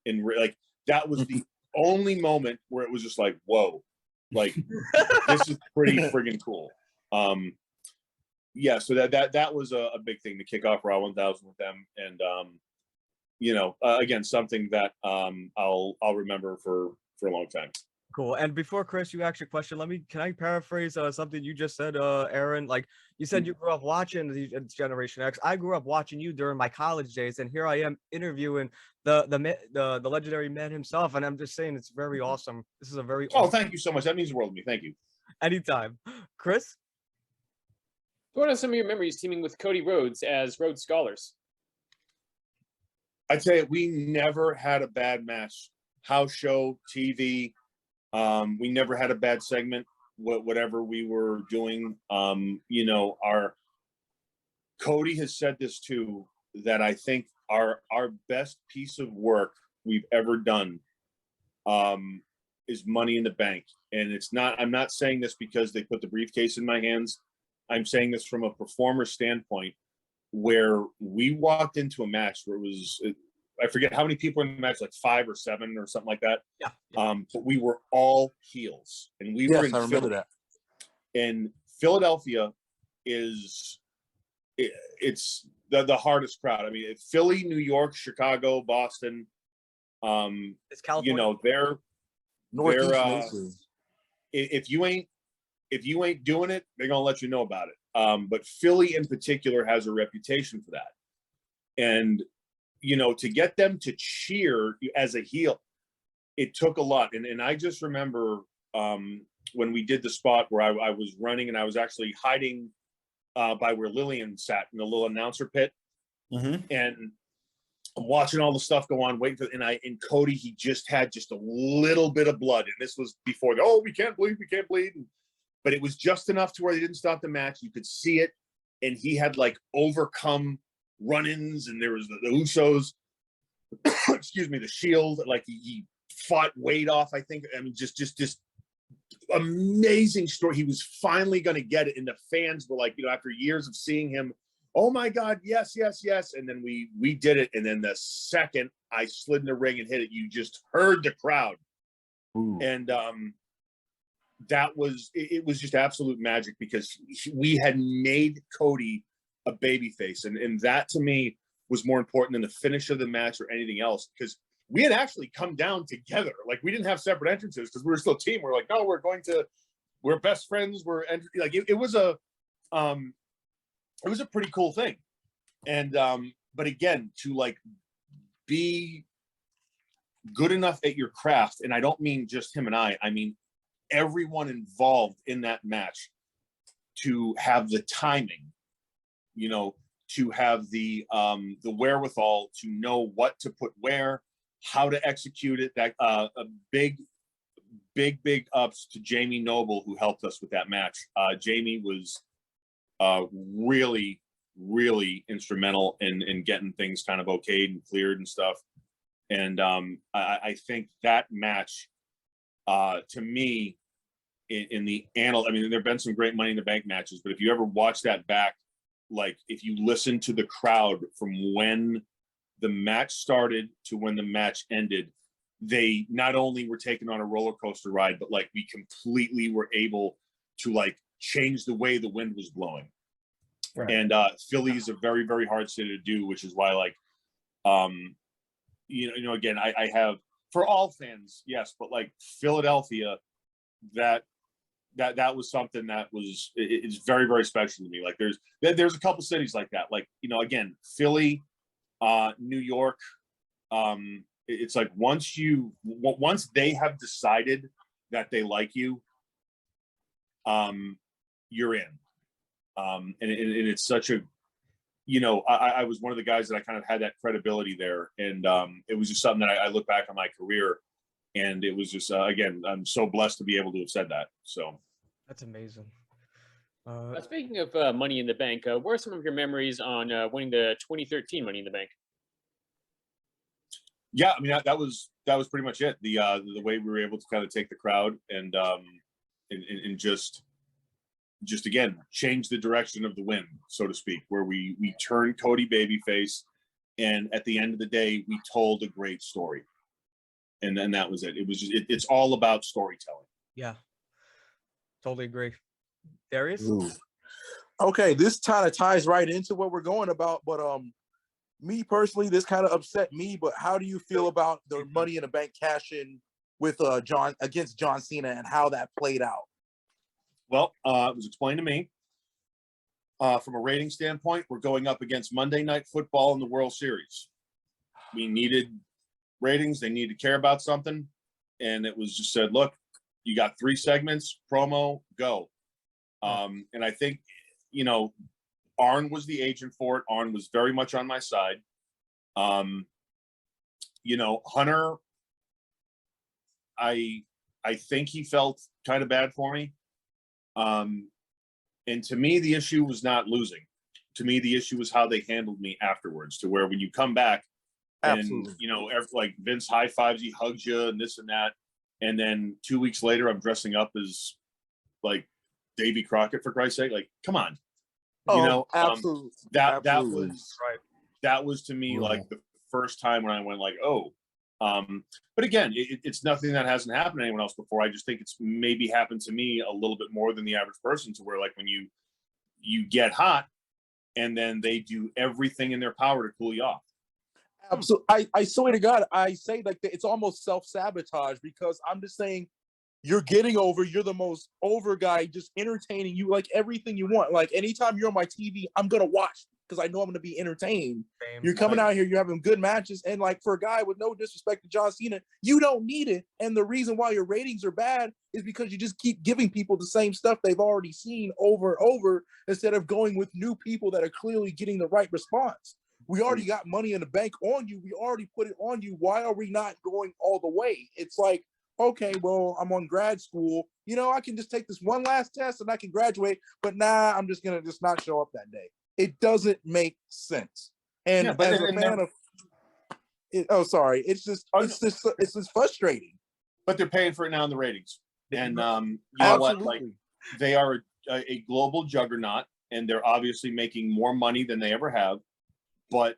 And like, that was the only moment where it was just like, whoa, like this is pretty friggin' cool. Yeah, so that was a big thing to kick off Raw 1000 with them. And again, something that I'll remember for a long time.
Cool. And before Chris, you ask your question, can I paraphrase something you just said, Aron? Like you said, you grew up watching the Generation X. I grew up watching you during my college days, and here I am interviewing the legendary man himself. And I'm just saying, it's very awesome. This is a very
awesome. Thank you so much. That means the world to me. Thank you.
Anytime, Chris.
What are some of your memories teaming with Cody Rhodes as Rhodes Scholars?
I'd say we never had a bad match. House show, TV. We never had a bad segment, whatever we were doing. Our Cody has said this too, that I think our best piece of work we've ever done is Money in the Bank. And I'm not saying this because they put the briefcase in my hands. I'm saying this from a performer standpoint, where we walked into a match where it was, I forget how many people in the match, like 5 or 7 or something like that.
Yeah.
But we were all heels, and we were in
I remember
Philly.
that.
And Philadelphia it's the hardest crowd. I mean, Philly, New York, Chicago, Boston.
It's California.
They're
Northeast Mason.
If you ain't doing it, they're gonna let you know about it. But Philly in particular has a reputation for that. And to get them to cheer as a heel, it took a lot. And I just remember when we did the spot where I was running and I was actually hiding by where Lillian sat in the little announcer pit.
Mm-hmm.
And I'm watching all the stuff go on, waiting for, and Cody, he just had just a little bit of blood. And this was before, we can't bleed. But it was just enough to where they didn't stop the match. You could see it. And he had like overcome run-ins, and there was the Usos, excuse me, the Shield, like he fought Wade off, I think. I mean, just amazing story. He was finally going to get it, and the fans were like, after years of seeing him, oh my God, yes. And then we did it, and then the second I slid in the ring and hit it, you just heard the crowd. Ooh. And that was it was just absolute magic, because we had made Cody a babyface, and that to me was more important than the finish of the match or anything else, because we had actually come down together. Like, we didn't have separate entrances because we were still a team. We're like, no, we're best friends. It was a pretty cool thing. And but again, to like be good enough at your craft, and I don't mean just him and I mean everyone involved in that match, to have the timing, to have the wherewithal to know what to put where, how to execute it. That a big ups to Jamie Noble, who helped us with that match. Jamie was really instrumental in getting things kind of okayed and cleared and stuff. And I think that match, to me, in the annal, I mean, there have been some great Money in the Bank matches, but if you ever watch that back, like if you listen to the crowd from when the match started to when the match ended, they not only were taken on a roller coaster ride, but like we completely were able to like change the way the wind was blowing. Right. And Philly is a very, very hard city to do, which is why, like, again, I have, for all fans, yes, but like Philadelphia, that was something that was, it's very, very special to me. Like there's a couple cities like that, like, again, Philly, New York. It's like once they have decided that they like you, you're in. And it's such a, I was one of the guys that I kind of had that credibility there. And it was just something that I look back on my career And it was just again, I'm so blessed to be able to have said that. So
That's amazing.
Speaking of Money in the Bank, what are some of your memories on winning the 2013 Money in the Bank?
Yeah, I mean that was pretty much it. The way we were able to kind of take the crowd and just again change the direction of the wind, so to speak, where we turned Cody babyface, and at the end of the day, we told a great story, and then that was it. It was just it's all about storytelling.
Yeah, totally agree. Darius?
Ooh. Okay, this kind of ties right into what we're going about, but me personally, this kind of upset me. But how do you feel about the Money in the Bank cash in with John against John Cena and how that played out?
Well, it was explained to me from a rating standpoint, we're going up against Monday Night Football in the World Series. We needed ratings. They needed to care about something. And it was just said, look, you got 3 segments, promo, go. And I think, Aron was the agent for it. Aron was very much on my side. Hunter, I think he felt kind of bad for me. And to me, the issue was not losing. To me, the issue was how they handled me afterwards, to where when you come back and, like Vince high fives you, hugs you and this and that. And then 2 weeks later, I'm dressing up as like Davy Crockett, for Christ's sake. Like, come on.
Absolutely.
That was to me like the first time when I went like, oh. But again, it's nothing that hasn't happened to anyone else before. I just think it's maybe happened to me a little bit more than the average person, to where like when you get hot and then they do everything in their power to cool you off.
Absolutely. I swear to God, I say like that it's almost self-sabotage, because I'm just saying you're getting over, you're the most over guy, just entertaining you, like everything you want. Like anytime you're on my TV, I'm gonna watch because I know I'm gonna be entertained. You're coming out here, you're having good matches, and like for a guy with no disrespect to John Cena, you don't need it. And the reason why your ratings are bad is because you just keep giving people the same stuff they've already seen over and over, instead of going with new people that are clearly getting the right response. We already got Money in the Bank on you. We already put it on you. Why are we not going all the way? It's like, okay, well, I'm on grad school. I can just take this one last test and I can graduate. But I'm just going to just not show up that day. It doesn't make sense. And as a fan of it, it's just frustrating.
But they're paying for it now in the ratings. And you
know
what? Like, they are a global juggernaut, and they're obviously making more money than they ever have. But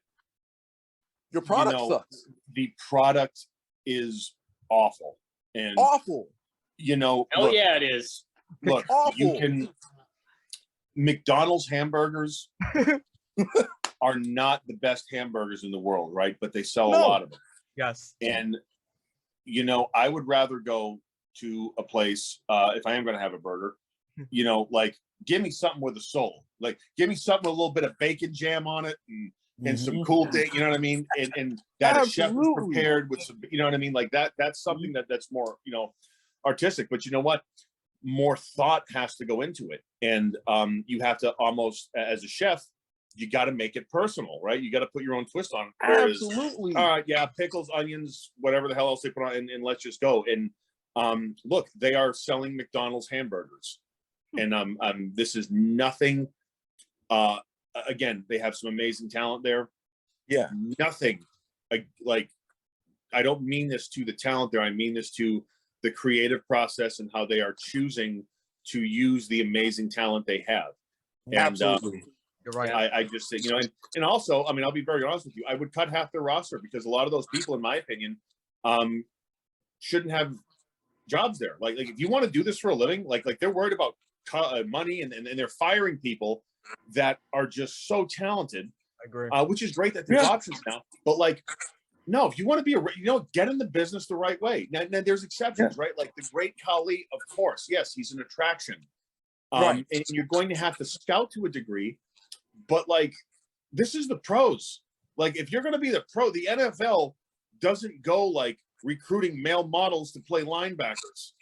your product sucks.
The product is awful. And
awful.
Hell
look,
yeah, it is.
Look, you can McDonald's hamburgers are not the best hamburgers in the world, right? But they sell a lot of them.
Yes.
And I would rather go to a place if I am going to have a burger, like give me something with a soul. Like give me something with a little bit of bacon jam on it and some cool thing, you know what I mean? And that a chef is prepared with some, you know what I mean? Like that's something that's more, artistic. But you know what? More thought has to go into it. And you have to almost, as a chef, you got to make it personal, right? You got to put your own twist on it. Whereas,
absolutely.
All right, yeah, pickles, onions, whatever the hell else they put on, and let's just go. And look, they are selling McDonald's hamburgers. And this is nothing. Again, they have some amazing talent there.
Yeah.
Nothing like I don't mean this to the talent there. I mean this to the creative process and how they are choosing to use the amazing talent they have. And,
absolutely.
You're right.
I just think, and also, I mean, I'll be very honest with you. I would cut half their roster, because a lot of those people, in my opinion, shouldn't have jobs there. Like if you want to do this for a living, like they're worried about money and they're firing people that are just so talented.
I agree.
Which is great that there's options now. But like, no, if you want to be get in the business the right way. Now there's exceptions, right? Like the great Khali, of course, yes, he's an attraction.
Right.
And you're going to have to scout to a degree, but like, this is the pros. Like, if you're going to be the pro, the NFL doesn't go like recruiting male models to play linebackers.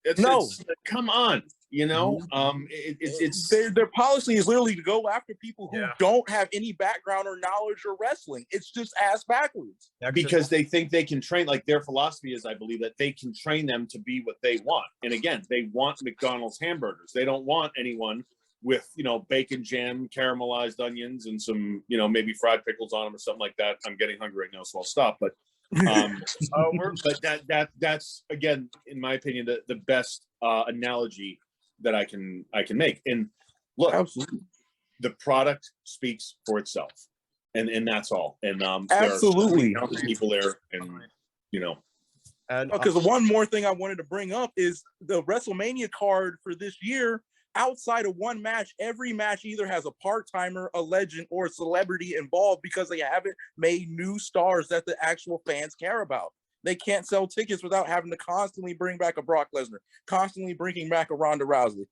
It's come on, you know. It's
their policy is literally to go after people who don't have any background or knowledge or wrestling. It's just ass backwards.
Because they think they can train. Like their philosophy is, I believe, that they can train them to be what they want. And again, they want McDonald's hamburgers. They don't want anyone with, you know, bacon, jam, caramelized onions, and some, you know, maybe fried pickles on them or something like that. I'm getting hungry right now, so I'll stop. But but that's again, in my opinion, the best analogy that I can make. And look,
absolutely,
the product speaks for itself, and that's all. And
absolutely,
there are people there, and you know.
And because one more thing I wanted to bring up is the WrestleMania card for this year. Outside of one match, every match either has a part-timer, a legend, or a celebrity involved because they haven't made new stars that the actual fans care about. They can't sell tickets without having to constantly bring back a Brock Lesnar, constantly bringing back a Ronda Rousey,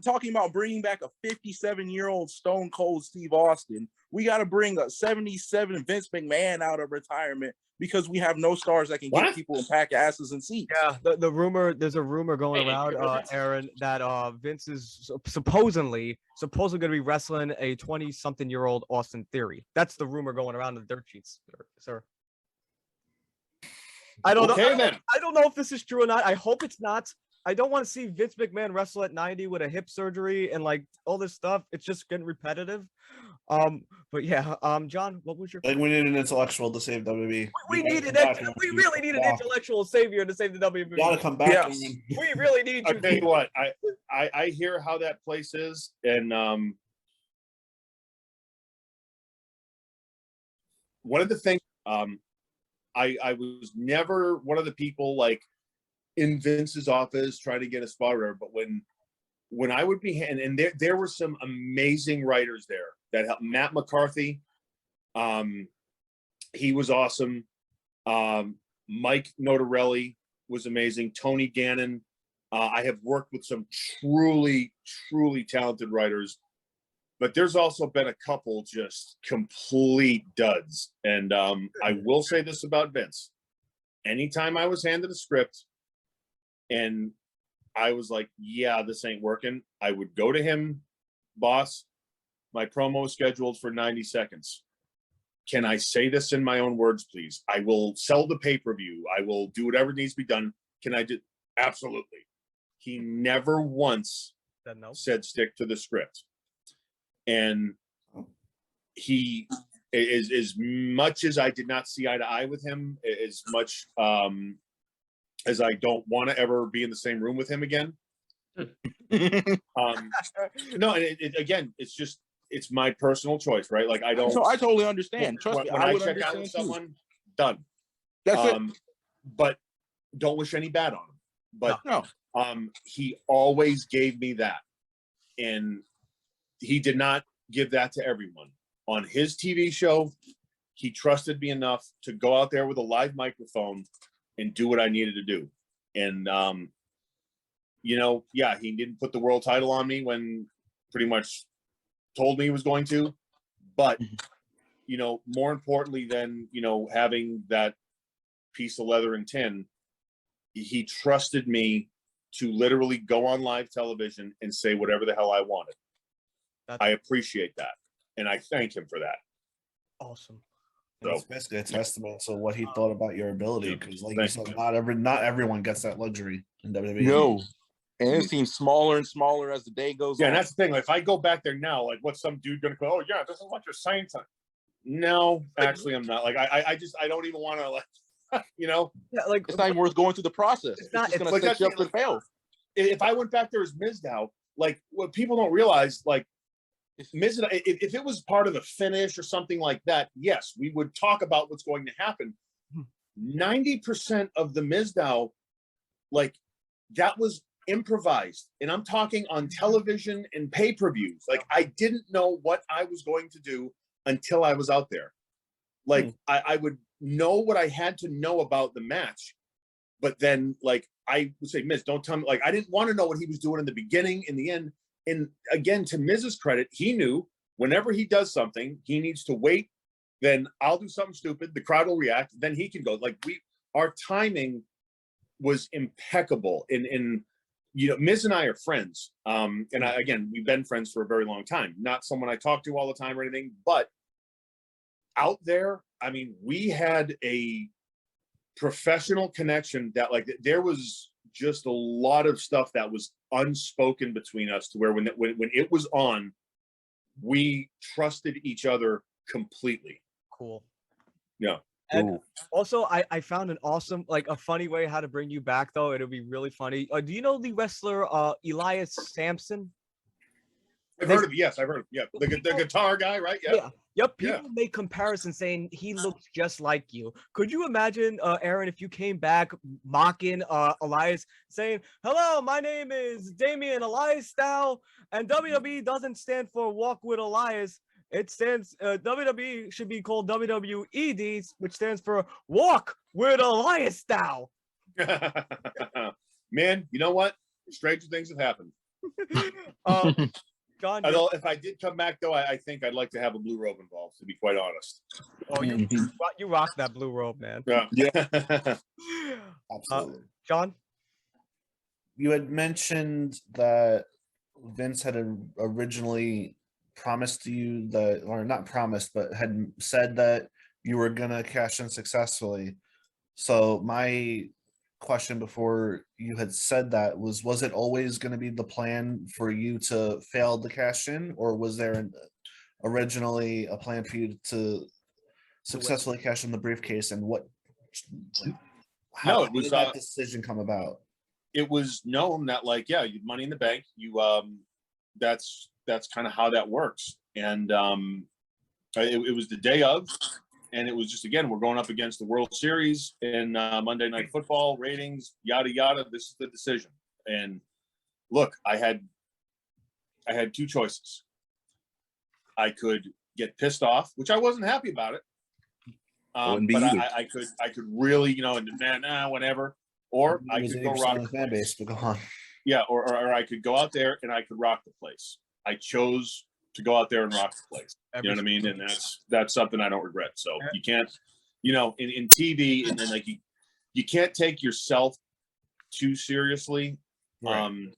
talking about bringing back a 57-year-old Stone Cold Steve Austin. We got to bring a 77 Vince McMahon out of retirement because we have no stars that can get people and pack asses and seats.
Yeah, there's a rumor going around, Aaron, that Vince is supposedly going to be wrestling a 20-something-year-old Austin Theory. That's the rumor going around in the dirt sheets, sir. I don't know. I don't know if this is true or not. I hope it's not. I don't want to see Vince McMahon wrestle at 90 with a hip surgery and like all this stuff. It's just getting repetitive. But yeah, John, what was your?
Like we need an intellectual to save WWE.
We really need an intellectual savior to save the WWE.
Gotta come back.
Yeah.
We really need to.
I'll tell you what, I hear how that place is, and one of the things I was never one of the people like in Vince's office trying to get a spot or whatever, but when I would be and there were some amazing writers there that helped. Matt McCarthy, he was awesome. Mike Notarelli was amazing. Tony Gannon. I have worked with some truly talented writers, but there's also been a couple just complete duds. And I will say this about Vince. Anytime I was handed a script and I was like, yeah, this ain't working, I would go to him, boss, my promo is scheduled for 90 seconds. Can I say this in my own words, please? I will sell the pay-per-view. I will do whatever needs to be done. Can I do? Absolutely. He never once said stick to the script. And he is, as much as I did not see eye to eye with him, as much as I don't want to ever be in the same room with him again. No, and again, it's my personal choice, right? Like I don't.
So I totally understand. Trust me,
when I check out with someone, done.
That's it.
But don't wish any bad on him. But
no.
He always gave me that, and he did not give that to everyone. On his TV show, he trusted me enough to go out there with a live microphone and do what I needed to do. And you know, yeah, he didn't put the world title on me when pretty much told me he was going to, but you know, more importantly than, you know, having that piece of leather and tin, he trusted me to literally go on live television and say whatever the hell I wanted. I appreciate that, and I thank him for that.
Awesome.
So it's basically a testament to what he thought about your ability, because like you said, not everyone gets that luxury in WWE.
No. And it seems smaller and smaller as the day goes on.
Yeah, and that's the thing. Like, if I go back there now, like, what's some dude gonna go? Oh yeah, this is what you're saying to. No, actually, I'm not. Like, I don't even want to, like, you know.
Yeah, like
it's not even worth going through the process. It's just gonna set you up to fail.
If I went back there as Miz now, like, what people don't realize, like, Miz, if it was part of the finish or something like that, yes, we would talk about what's going to happen. 90% of the Mizdow, like, that was improvised, and I'm talking on television and pay-per-views. Like, I didn't know what I was going to do until I was out there. Like, I would know what I had to know about the match, but then, like, I would say, Miz, don't tell me. Like, I didn't want to know what he was doing in the beginning, in the end. And again, to Miz's credit, he knew whenever he does something, he needs to wait. Then I'll do something stupid. The crowd will react. Then he can go. Like, our timing was impeccable. And Miz and I are friends. And again, we've been friends for a very long time. Not someone I talk to all the time or anything, but out there, I mean, we had a professional connection that, like, there was just a lot of stuff that was unspoken between us, to where when it was on, we trusted each other completely.
Cool.
Yeah.
And also, I found an awesome, like, a funny way how to bring you back, though. It'll be really funny. Do you know the wrestler Elias Sampson?
I've heard of it. Yes, I've heard of it. Yeah, the guitar guy, right? Yeah.
Yep. People make comparisons saying he looks just like you. Could you imagine, Aron, if you came back mocking Elias, saying, "Hello, my name is Damien Elias Dow, and WWE doesn't stand for Walk with Elias. It stands, WWE should be called WWED, which stands for Walk with Elias Dow."
Man, you know what? Stranger things have happened.
John,
although if I did come back, though, I think I'd like to have a blue robe involved, to be quite honest.
Oh, you rock that blue robe, man.
Yeah.
Absolutely.
John?
You had mentioned that Vince had originally promised you that, or not promised, but had said that you were gonna cash in successfully. So my question before you had said that was it always going to be the plan for you to fail the cash in, or was there originally a plan for you to successfully cash in the briefcase? And how did that decision come about?
It was known that, like, yeah, you Money in the Bank, you that's kind of how that works. And it was the day of. And it was just, again, we're going up against the World Series and Monday Night Football, ratings, yada, yada. This is the decision. And look, I had two choices. I could get pissed off, which I wasn't happy about it. But I could really, and whatever. Or I could go rock the fan base, but go on. Yeah, or I could go out there and I could rock the place. I chose to go out there and rock the place. You know what I mean? And that's something I don't regret. So you can't, in TV, and then, like, you can't take yourself too seriously. Right.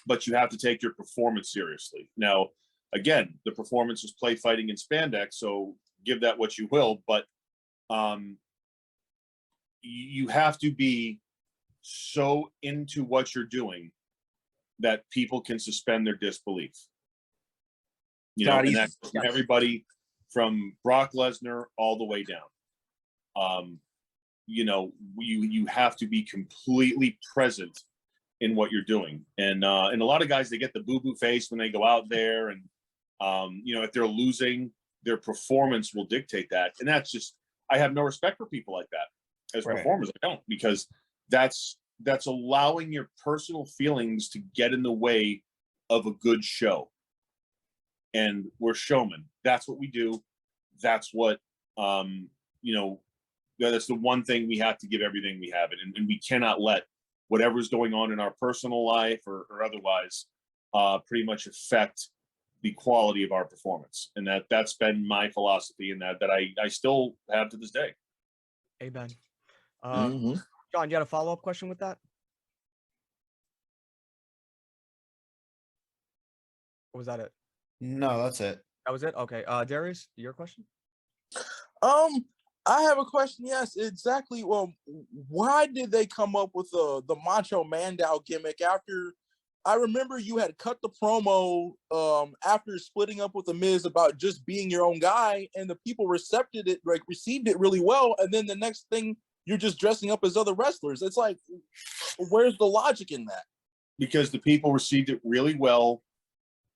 But you have to take your performance seriously. Now, again, the performance was play fighting in spandex, so give that what you will, but you have to be so into what you're doing that people can suspend their disbelief. And that's everybody from Brock Lesnar all the way down. You have to be completely present in what you're doing. And a lot of guys, they get the boo-boo face when they go out there, and if they're losing, their performance will dictate that. And that's just, I have no respect for people like that as performers. I don't, because that's allowing your personal feelings to get in the way of a good show. And we're showmen. That's what we do. That's what, that's the one thing we have to give everything we have. And we cannot let whatever's going on in our personal life or otherwise pretty much affect the quality of our performance. And that's been my philosophy, and that I still have to this day.
Amen. John, you had a follow-up question with that? Or was that it?
No, that's it.
That was it? Okay. Darius, your question?
I have a question. Yes, exactly. Well, why did they come up with the Macho Mandow gimmick after? I remember you had cut the promo after splitting up with the Miz about just being your own guy, and the people received it really well. And then the next thing, you're just dressing up as other wrestlers. It's like, where's the logic in that?
Because the people received it really well,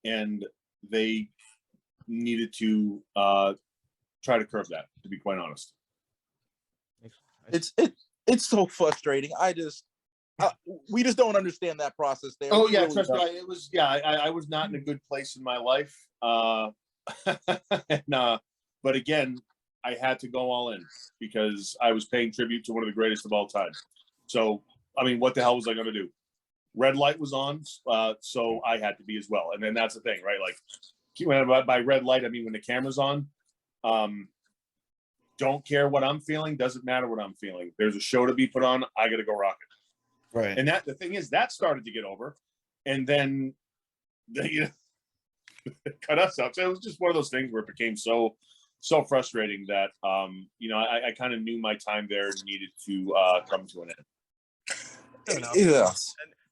and they needed to try to curb that, to be quite honest.
It's so frustrating. We just don't understand that process there.
Oh yeah, trust me. It was I was not in a good place in my life, but again, I had to go all in because I was paying tribute to one of the greatest of all time. So I mean, what the hell was I going to do? Red light was on, so I had to be as well. And then that's the thing, right? Like, by red light, I mean when the camera's on. Don't care what I'm feeling. Doesn't matter what I'm feeling. There's a show to be put on. I got to go rock it.
Right.
And the thing is, that started to get over, and then they cut us up. So it was just one of those things where it became so frustrating that I kind of knew my time there needed to come to an end.
Yeah,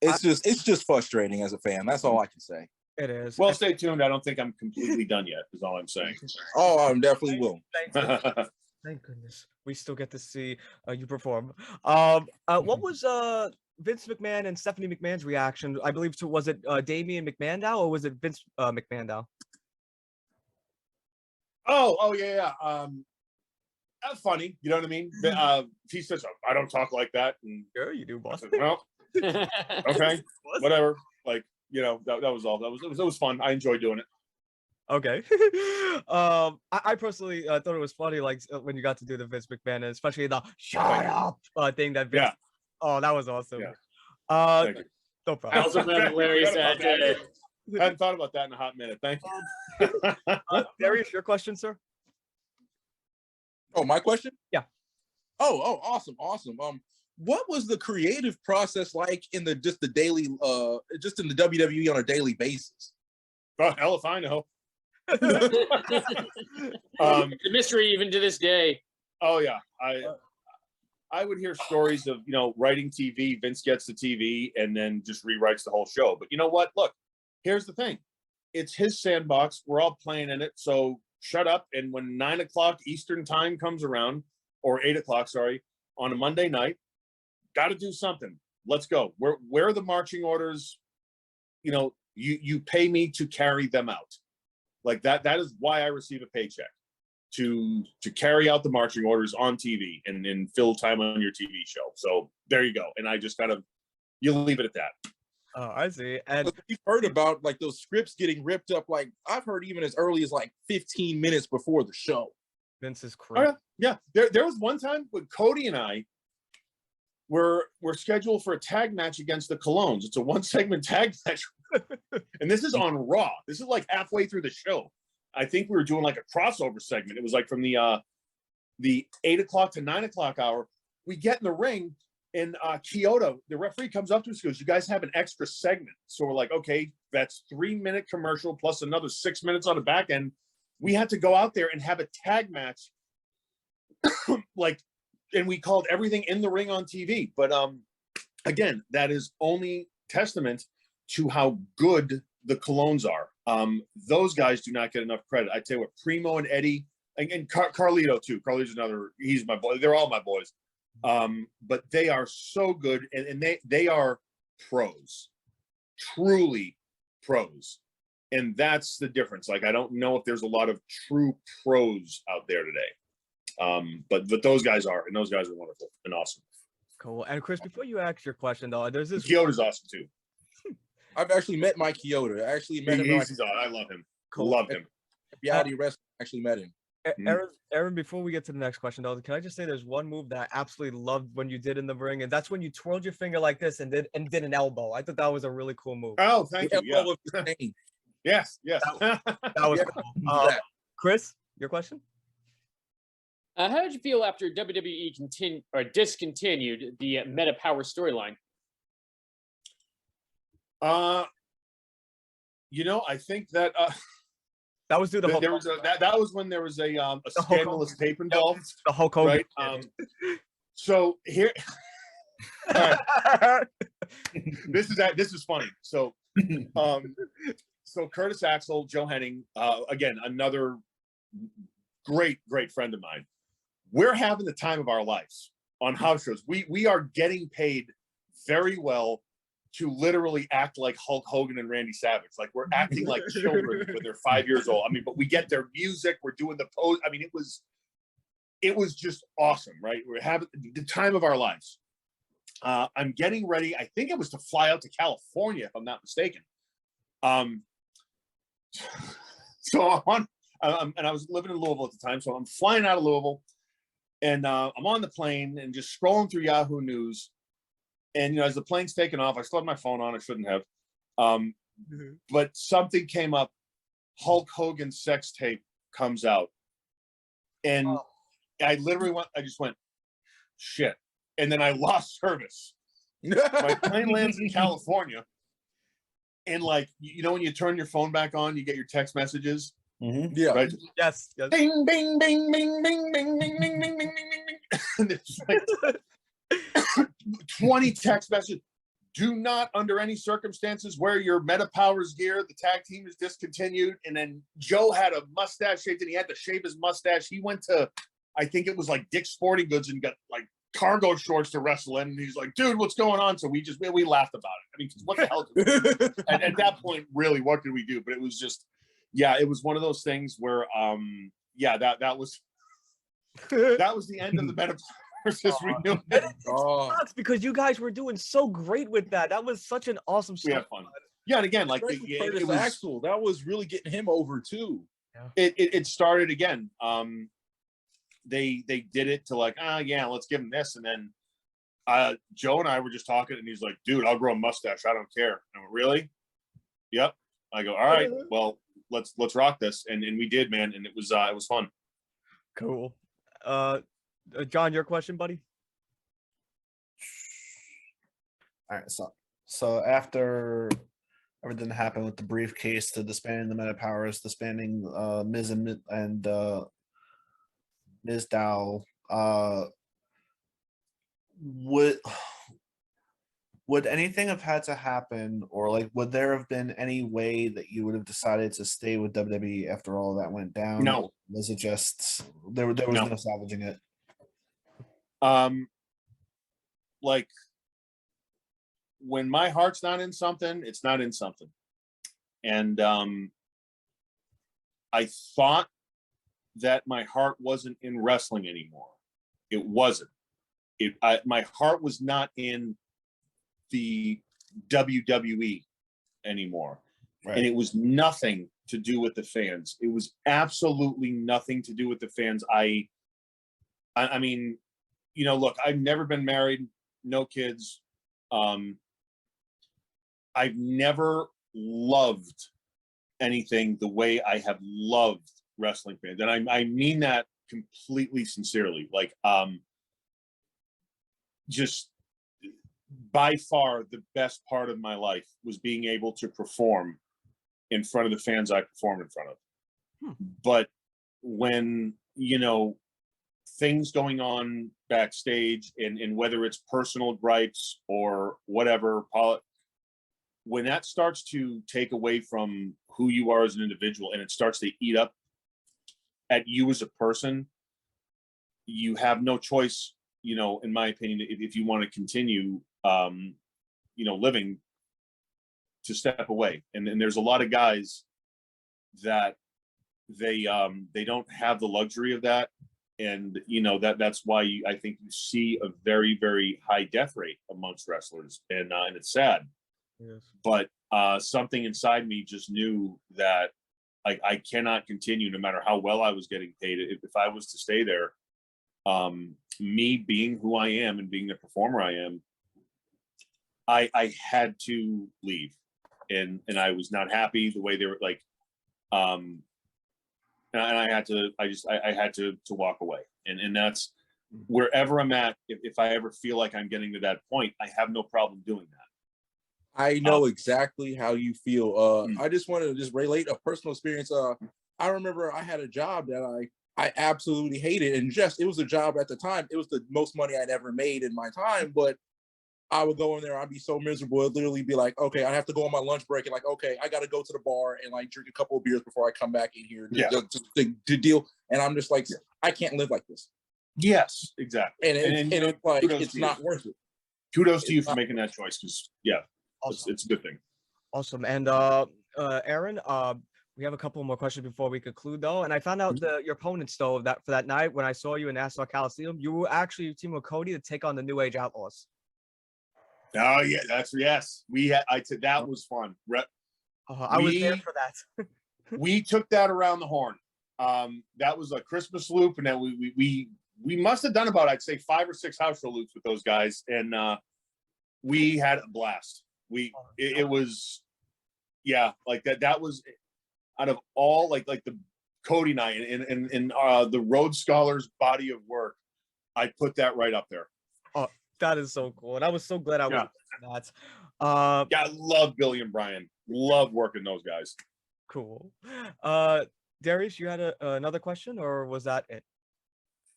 it's just frustrating as a fan. That's all I can say.
It is.
Well, stay tuned. I don't think I'm completely done yet. Is all I'm saying.
Oh, I definitely will.
Thank goodness we still get to see you perform. What was Vince McMahon and Stephanie McMahon's reaction? I believe was it Damien McMahon or was it Vince McMahon?
Oh yeah. That's funny. You know what I mean? He says, "I don't talk like that." And
sure, you do, boss.
I said, well, okay, whatever. Like, that was all. It was fun. I enjoyed doing it.
Okay. I personally thought it was funny, like when you got to do the Vince McMahon, and especially the "shut up" thing that Vince. Yeah. Oh, that was awesome.
Yeah. Thank you.
No problem.
I also found hilarious that.
I hadn't thought about that in a hot minute. Thank you.
Darius, your question, sir?
Oh, my question?
Yeah.
Oh, awesome. What was the creative process like in the daily just in the WWE on a daily basis?
Oh, hell if I know.
It's a mystery even to this day.
Oh yeah. I would hear stories of, writing TV, Vince gets the TV and then just rewrites the whole show. But you know what? Look, here's the thing. It's his sandbox. We're all playing in it. So shut up. And when 9 o'clock Eastern time comes around, or 8 o'clock, sorry, on a Monday night, got to do something. Let's go. Where are the marching orders? You pay me to carry them out. Like that is why I receive a paycheck, to carry out the marching orders on TV and fill time on your TV show. So there you go. And I just you leave it at that.
Oh, I see. And
we've heard about like those scripts getting ripped up. Like I've heard even as early as like 15 minutes before the show.
Vince is crazy.
Yeah. There was one time when Cody and I were scheduled for a tag match against the Colognes. It's a 1-segment tag match. And this is on Raw. This is like halfway through the show. I think we were doing like a crossover segment. It was like from the 8 o'clock to 9 o'clock hour. We get in the ring, and Kyoto, the referee, comes up to us and goes, "You guys have an extra segment." So we're like, okay, that's 3-minute commercial plus another 6 minutes on the back end. We had to go out there and have a tag match. And we called everything in the ring on TV. But again, that is only testament to how good the Colognes are. Those guys do not get enough credit. I tell you what, Primo and Eddie, and Carlito too. Carlito's he's my boy. They're all my boys. But they are so good, and they are pros, truly pros. And that's the difference. Like, I don't know if there's a lot of true pros out there today. But those guys are, and those guys are wonderful and awesome.
Cool. And Chris, before you ask your question though, there's this.
Kyoto's awesome too.
I've actually met Mike Kyoto. I actually met him.
I love him.
Cool.
Love him.
Reality wrestling. Actually met him.
Aaron, before we get to the next question, though, can I just say there's one move that I absolutely loved when you did in the ring, and that's when you twirled your finger like this and did an elbow. I thought that was a really cool move.
Oh, thank you. Yeah. Yes.
That was cool. Chris, your question?
How did you feel after WWE discontinued the Meta Power storyline?
I think that
that was due to
that was when there was a scandalous tape involved.
The Hulk Hogan.
Right? So here, right. This is funny. So, so Curtis Axel, Joe Henning, again, another great friend of mine. We're having the time of our lives on house shows. We are getting paid very well to literally act like Hulk Hogan and Randy Savage. Like, we're acting like children when they're 5 years old. I mean, but we get their music, we're doing the pose. I mean, it was just awesome, right? We're having the time of our lives. I'm getting ready. I think it was to fly out to California, if I'm not mistaken. So and I was living in Louisville at the time. So I'm flying out of Louisville, and I'm on the plane and just scrolling through Yahoo News. And, as the plane's taking off, I still have my phone on. I shouldn't have. But something came up. Hulk Hogan's sex tape comes out. And I literally I just went, shit. And then I lost service. My plane lands in California, and like when you turn your phone back on, you get your text messages.
Yeah.
Right?
Yes.
Bing, bing, bing, bing, bing, bing, bing, bing, bing, bing, bing, bing. And it's like 20 text messages. Do not, under any circumstances, wear your Meta Powers gear. The tag team is discontinued. And then Joe had a mustache shaved, and he had to shave his mustache. He went to, I think it was like Dick's Sporting Goods, and got like cargo shorts to wrestle in. And he's like, dude, what's going on? So we laughed about it. I mean, what the hell? And at that point, really, what could we do? But it was just, it was one of those things where, that was the end of the Meta Powers.
Sucks because you guys were doing so great with that. That was such an awesome story.
We had fun. Yeah, and again, like
Curtis
it was
Axel, that was really getting him over too.
It started again. They did it to like, let's give him this, and then Joe and I were just talking, and he's like, dude, I'll grow a mustache. I don't care. I went, really? Yep. I go, all right, well, let's rock this, and we did, man, and it was fun.
Cool. John, your question, buddy?
All right, so after everything happened with the briefcase, the disbanding the Meta Powers, disbanding Miz and Ms. Dow, would anything have had to happen, or like would there have been any way that you would have decided to stay with WWE after all that went down?
No.
Was it just there was no salvaging it?
Like when my heart's not in something, it's not in something. And I thought that my heart wasn't in wrestling anymore. It wasn't. My heart was not in the WWE anymore. Right. And it was nothing to do with the fans. It was absolutely nothing to do with the fans. I mean, look, I've never been married, no kids. I've never loved anything the way I have loved wrestling fans. And I mean that completely sincerely. Like, just by far the best part of my life was being able to perform in front of the fans I performed in front of. But when, things going on backstage, and whether it's personal gripes or whatever, when that starts to take away from who you are as an individual, and it starts to eat up at you as a person, you have no choice, in my opinion, if you want to continue, living, to step away. And there's a lot of guys that they don't have the luxury of that. And, that's why I think you see a very, very high death rate amongst wrestlers, and it's sad. Yes. But something inside me just knew that I cannot continue, no matter how well I was getting paid. If I was to stay there, me being who I am and being the performer I am, I had to leave, and I was not happy the way they were, like, and I had to walk away, and that's wherever I'm at. If I ever feel like I'm getting to that point, I have no problem doing that.
I know exactly how you feel. I just want to just relate a personal experience. I remember I had a job that I absolutely hated, and just, it was a job at the time. It was the most money I'd ever made in my time, but I would go in there, I'd be so miserable. It'd literally be like, okay, I have to go on my lunch break, and like, okay, I got to go to the bar and like drink a couple of beers before I come back in here to deal. And I'm just like, I can't live like this.
Yes, exactly.
And it's like, it's not worth it.
Kudos to you for making that choice, because
awesome.
It's a good thing.
Awesome. And Aron, we have a couple more questions before we conclude, though. And I found out your opponents, though, for that night when I saw you in Nassau Coliseum, you were actually team with Cody to take on the New Age Outlaws.
Oh yeah, yes. That was fun.
I was there for that.
We took that around the horn. That was a Christmas loop, and then we must have done about, I'd say, 5 or 6 house show loops with those guys, and we had a blast. It was, like that. That was out of all like the Cody night and the Rhodes Scholars body of work. I put that right up there.
That is so cool, and I was so glad I was
Yeah.
that.
Yeah, I love Billy and Brian. Love working those guys.
Cool. Darius, you had another question, or was that it?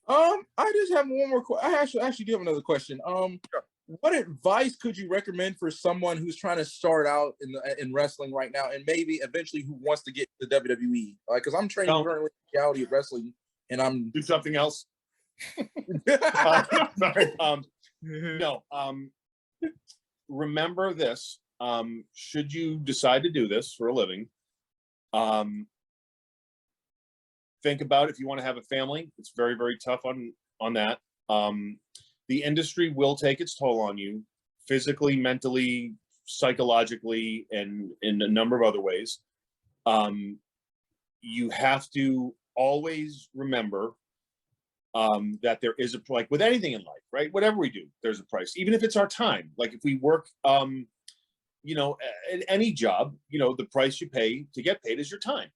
I just have one more. I actually do have another question. What advice could you recommend for someone who's trying to start out in wrestling right now, and maybe eventually who wants to get to WWE? Like, because I'm training currently in the reality of wrestling, and I'm
do something else. Sorry. No. Remember this. Should you decide to do this for a living, think about if you want to have a family. It's very, very tough on that. The industry will take its toll on you physically, mentally, psychologically, and in a number of other ways. You have to always remember that there is like with anything in life, right? Whatever we do, there's a price, even if it's our time. Like if we work, you know, in any job, you know, the price you pay to get paid is your time.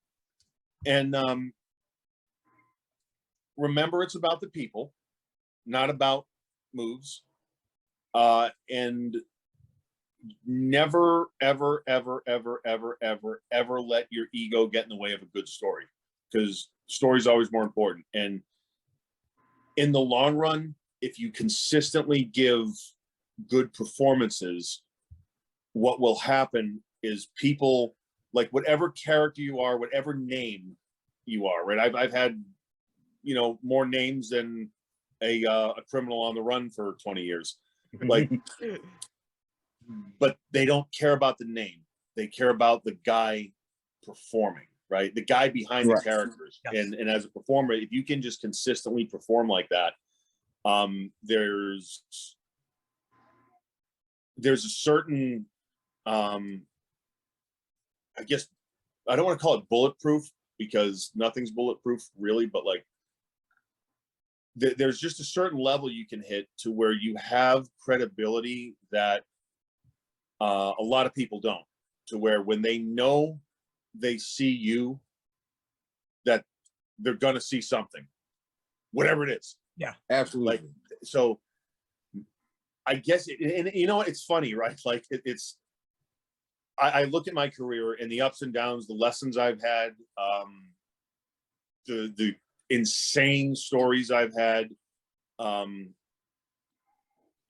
And remember, it's about the people, not about moves. And never, ever, ever, ever, ever, ever, ever let your ego get in the way of a good story, because story is always more important. And in the long run, if you consistently give good performances, what will happen is people, like whatever character you are, whatever name you are, right? I've had, you know, more names than a criminal on the run for 20 years. Like, but they don't care about the name. They care about the guy performing, right? The guy behind the characters. Yes. And as a performer, if you can just consistently perform like that, there's a certain, I guess, I don't want to call it bulletproof, because nothing's bulletproof really, but like there's just a certain level you can hit to where you have credibility that a lot of people don't, to where when they know they see you, that they're gonna see something, whatever it is.
Yeah,
absolutely.
Like, so I guess, and you know, it's funny, right? Like I look at my career and the ups and downs, the lessons I've had, the insane stories I've had,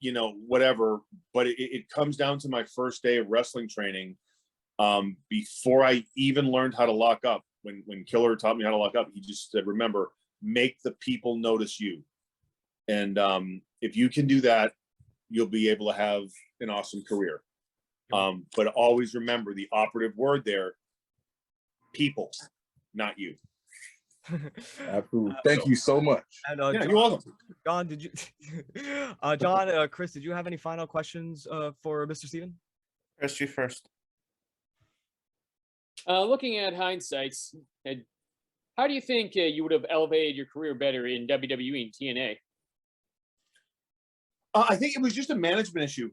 you know, whatever. But it comes down to my first day of wrestling training. Before I even learned how to lock up, when Killer taught me how to lock up, he just said, remember, make the people notice you. And if you can do that, you'll be able to have an awesome career. But always remember the operative word there, people, not you.
Absolutely. Thank you so much.
And,
yeah,
John,
you're welcome.
John, did you, John, Chris, did you have any final questions for Mr. Steven?
Chris, you first.
Looking at hindsights, how do you think you would have elevated your career better in WWE and TNA?
I think it was just a management issue.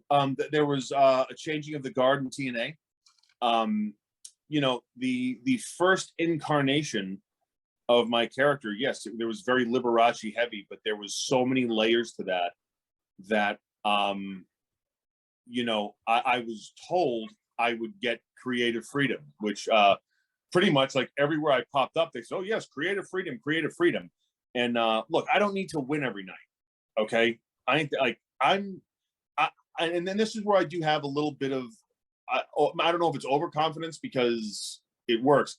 There was a changing of the guard in TNA. You know, the first incarnation of my character, yes, there was very Liberace heavy, but there was so many layers to that you know, I was told I would get creative freedom, which pretty much like everywhere I popped up, they said, oh yes, creative freedom, creative freedom. And look, I don't need to win every night. Okay. I ain't like, and then this is where I do have a little bit of, I don't know if it's overconfidence because it works.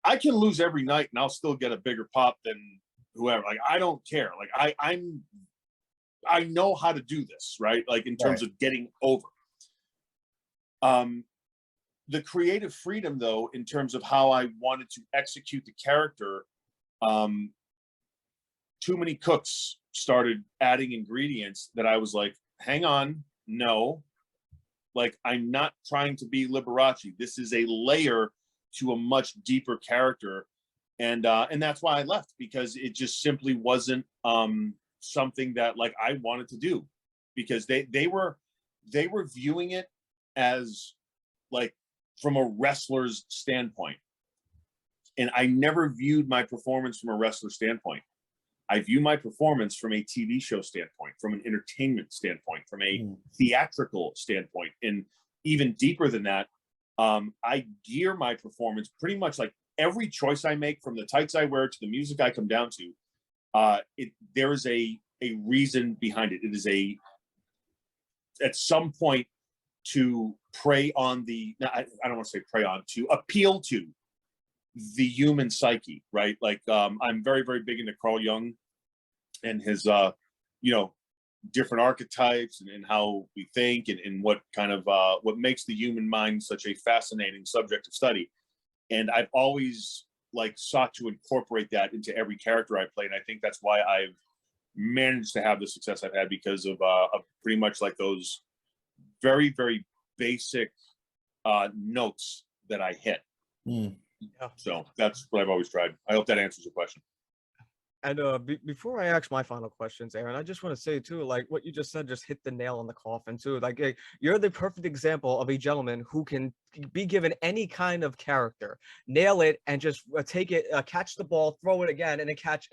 I can lose every night and I'll still get a bigger pop than whoever. Like, I don't care. Like I know how to do this, right? Like in terms of getting over. The creative freedom though, in terms of how I wanted to execute the character, too many cooks started adding ingredients that I was like, hang on, no. Like, I'm not trying to be Liberace. This is a layer to a much deeper character. And that's why I left, because it just simply wasn't something that like I wanted to do, because they were viewing it as like from a wrestler's standpoint. And I never viewed my performance from a wrestler standpoint. I view my performance from a TV show standpoint, from an entertainment standpoint, from a theatrical standpoint, and even deeper than that, I gear my performance pretty much like every choice I make, from the tights I wear to the music I come down to. There is a reason behind it. It is at some point to prey on I don't want to say prey on, to appeal to the human psyche, right? Like, I'm very, very big into Carl Jung and his, different archetypes and how we think and what kind of, what makes the human mind such a fascinating subject of study. And I've always sought to incorporate that into every character I play. And I think that's why I've managed to have the success I've had, because of pretty much like those very, very basic notes that I hit.
Yeah.
So that's what I've always tried. I hope that answers your question.
And before I ask my final questions, Aron, I just want to say too, like what you just said, just hit the nail on the coffin too. Like, you're the perfect example of a gentleman who can be given any kind of character, nail it, and just take it, catch the ball, throw it again, and then catch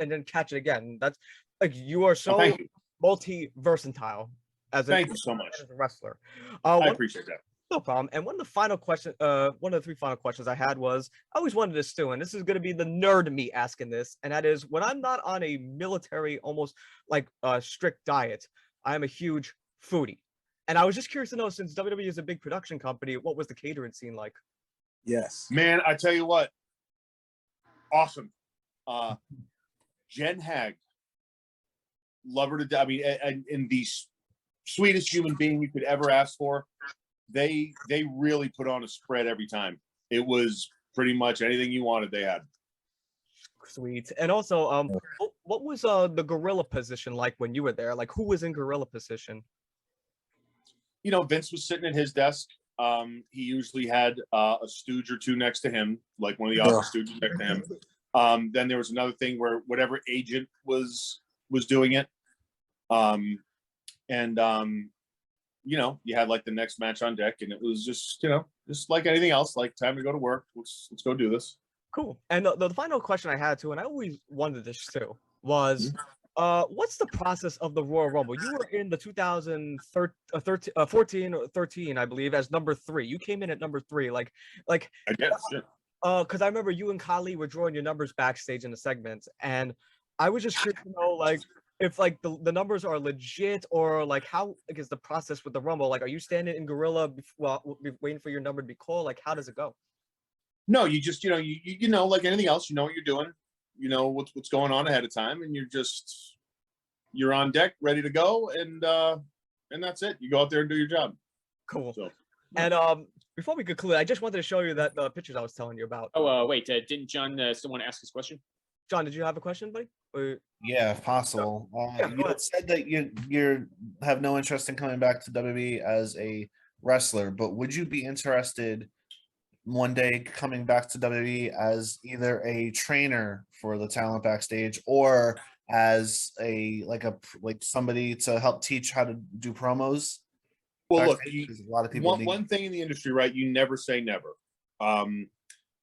it again. That's like, you are so multi-versatile as
thank you so much
as a wrestler.
I appreciate that.
No problem. And one of the three final questions I had was, I always wanted to stew, and this is going to be the nerd me asking this, and that is, when I'm not on a military, almost like strict diet, I am a huge foodie. And I was just curious to know, since WWE is a big production company, what was the catering scene like?
Yes.
Man, I tell you what, awesome. Jen Hag, love her to death. I mean, and the sweetest human being you could ever ask for. They really put on a spread every time. It was pretty much anything you wanted, they had.
Sweet. And also, what was the gorilla position like when you were there? Like, who was in gorilla position?
Vince was sitting at his desk. He usually had a stooge or two next to him, like one of the office stooges next to him. Then there was another thing where whatever agent was doing it. You had like the next match on deck, and it was just like anything else, like time to go to work. Let's go do this.
Cool. And the final question I had too, and I always wondered this too, was what's the process of the Royal Rumble? You were in the 2014 or 13, I believe, as number 3. You came in at number 3. Like
I guess.
Because I remember you and Kali were drawing your numbers backstage in the segments, and I was just curious to know, like, if like the numbers are legit, or like how is the process with the Rumble? Like, are you standing in gorilla waiting for your number to be called? Like, how does it go?
No, you just you like anything else, you know what you're doing, you know what's going on ahead of time, and you're on deck ready to go, and that's it. You go out there and do your job.
Cool. So, and before we conclude, I just wanted to show you that pictures I was telling you about.
Oh, wait, didn't John still want to ask his question?
John, did you have a question, buddy?
Yeah, if possible. You had said that you have no interest in coming back to WWE as a wrestler, but would you be interested one day coming back to WWE as either a trainer for the talent backstage, or as like somebody to help teach how to do promos?
Well, look,
a lot of people
one thing in the industry, right? You never say never.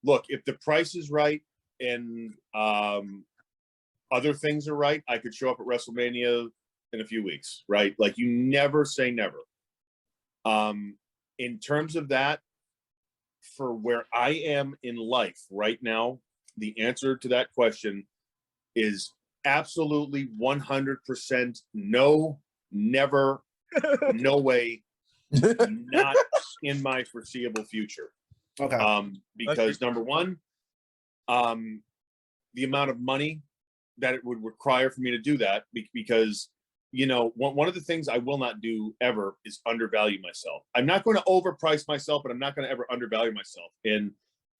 Look, if the price is right and other things are right, I could show up at WrestleMania in a few weeks, right? Like, you never say never. In terms of that, for where I am in life right now, the answer to that question is absolutely 100% no, never, no way, not in my foreseeable future.
Okay.
Because number one, the amount of money that it would require for me to do that, because one of the things I will not do ever is undervalue myself. I'm not going to overprice myself, but I'm not going to ever undervalue myself. And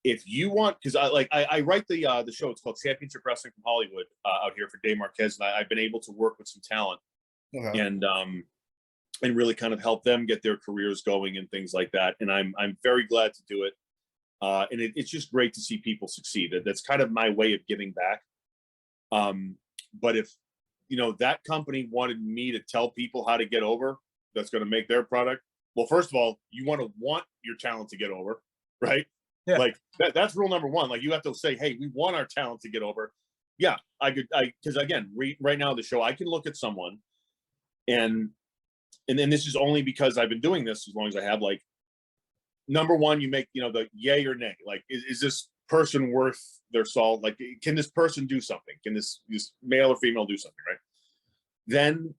if you want, because I write the show, it's called Championship Wrestling from Hollywood out here for Dave Marquez, and I've been able to work with some talent and really kind of help them get their careers going and things like that. And I'm very glad to do it. And it's just great to see people succeed. That's kind of my way of giving back. But if that company wanted me to tell people how to get over, that's going to make their product. Well, first of all, you want your talent to get over, right? Yeah. Like that's rule number one. Like, you have to say, hey, we want our talent to get over. Yeah, because again, right now the show, I can look at someone, and then this is only because I've been doing this as long as I have. Like, number one, you make the yay or nay. Like, is this person worth their salt? Like, can this person do something? Can this male or female do something? Right. Then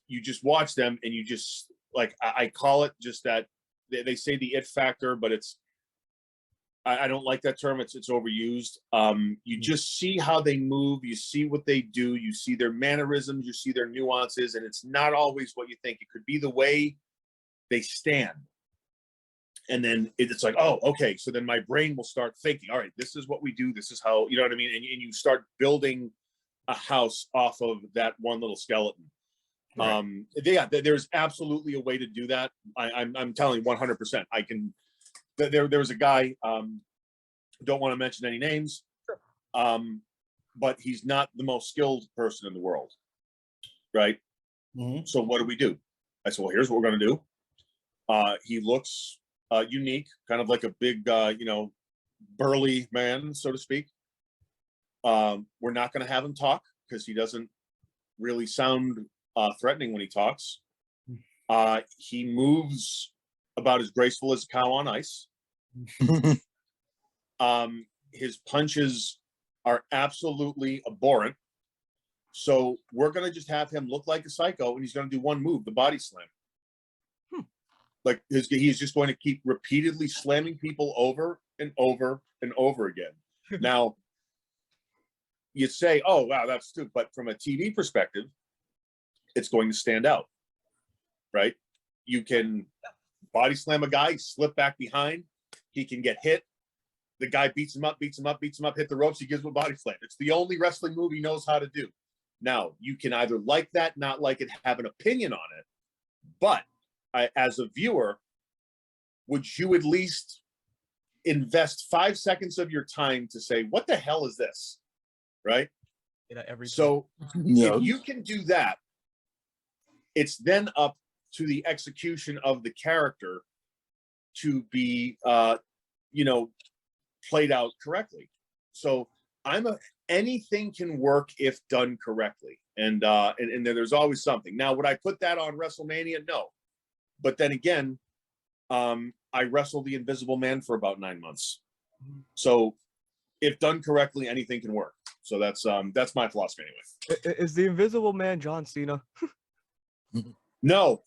you just watch them, and you just like I call it just that they say the it factor, but it's I don't like that term. It's overused. You just see how they move. You see what they do. You see their mannerisms. You see their nuances, and it's not always what you think. It could be the way they stand, and then it's like, oh, okay. So then my brain will start thinking, all right, this is what we do. This is how, you know what I mean? And you start building a house off of that one little skeleton. Right. Yeah, there's absolutely a way to do that. I'm telling you 100%. I can. There was a guy, don't want to mention any names, but he's not the most skilled person in the world, right? Mm-hmm. So what do? I said, well, here's what we're going to do. He looks unique, kind of like a big, burly man, so to speak. We're not going to have him talk because he doesn't really sound threatening when he talks. He moves about as graceful as a cow on ice. His punches are absolutely abhorrent. So we're going to just have him look like a psycho, and he's going to do one move, the body slam. Like he's just going to keep repeatedly slamming people over and over and over again. Now, you say, oh, wow, that's stupid. But from a TV perspective, it's going to stand out, right? You can body slam a guy, slip back behind. He can get hit. The guy beats him up, hit the ropes. He gives him a body slam. It's the only wrestling move he knows how to do. Now, you can either like that, not like it, have an opinion on it. But as a viewer, would you at least invest 5 seconds of your time to say, what the hell is this? Right? So if you can do that, it's then up to the execution of the character to be, played out correctly. So anything can work if done correctly. And there's always something. Now, would I put that on WrestleMania? No. But then again, I wrestled the Invisible Man for about 9 months. So if done correctly, anything can work. So that's my philosophy anyway.
Is the Invisible Man John Cena?
No.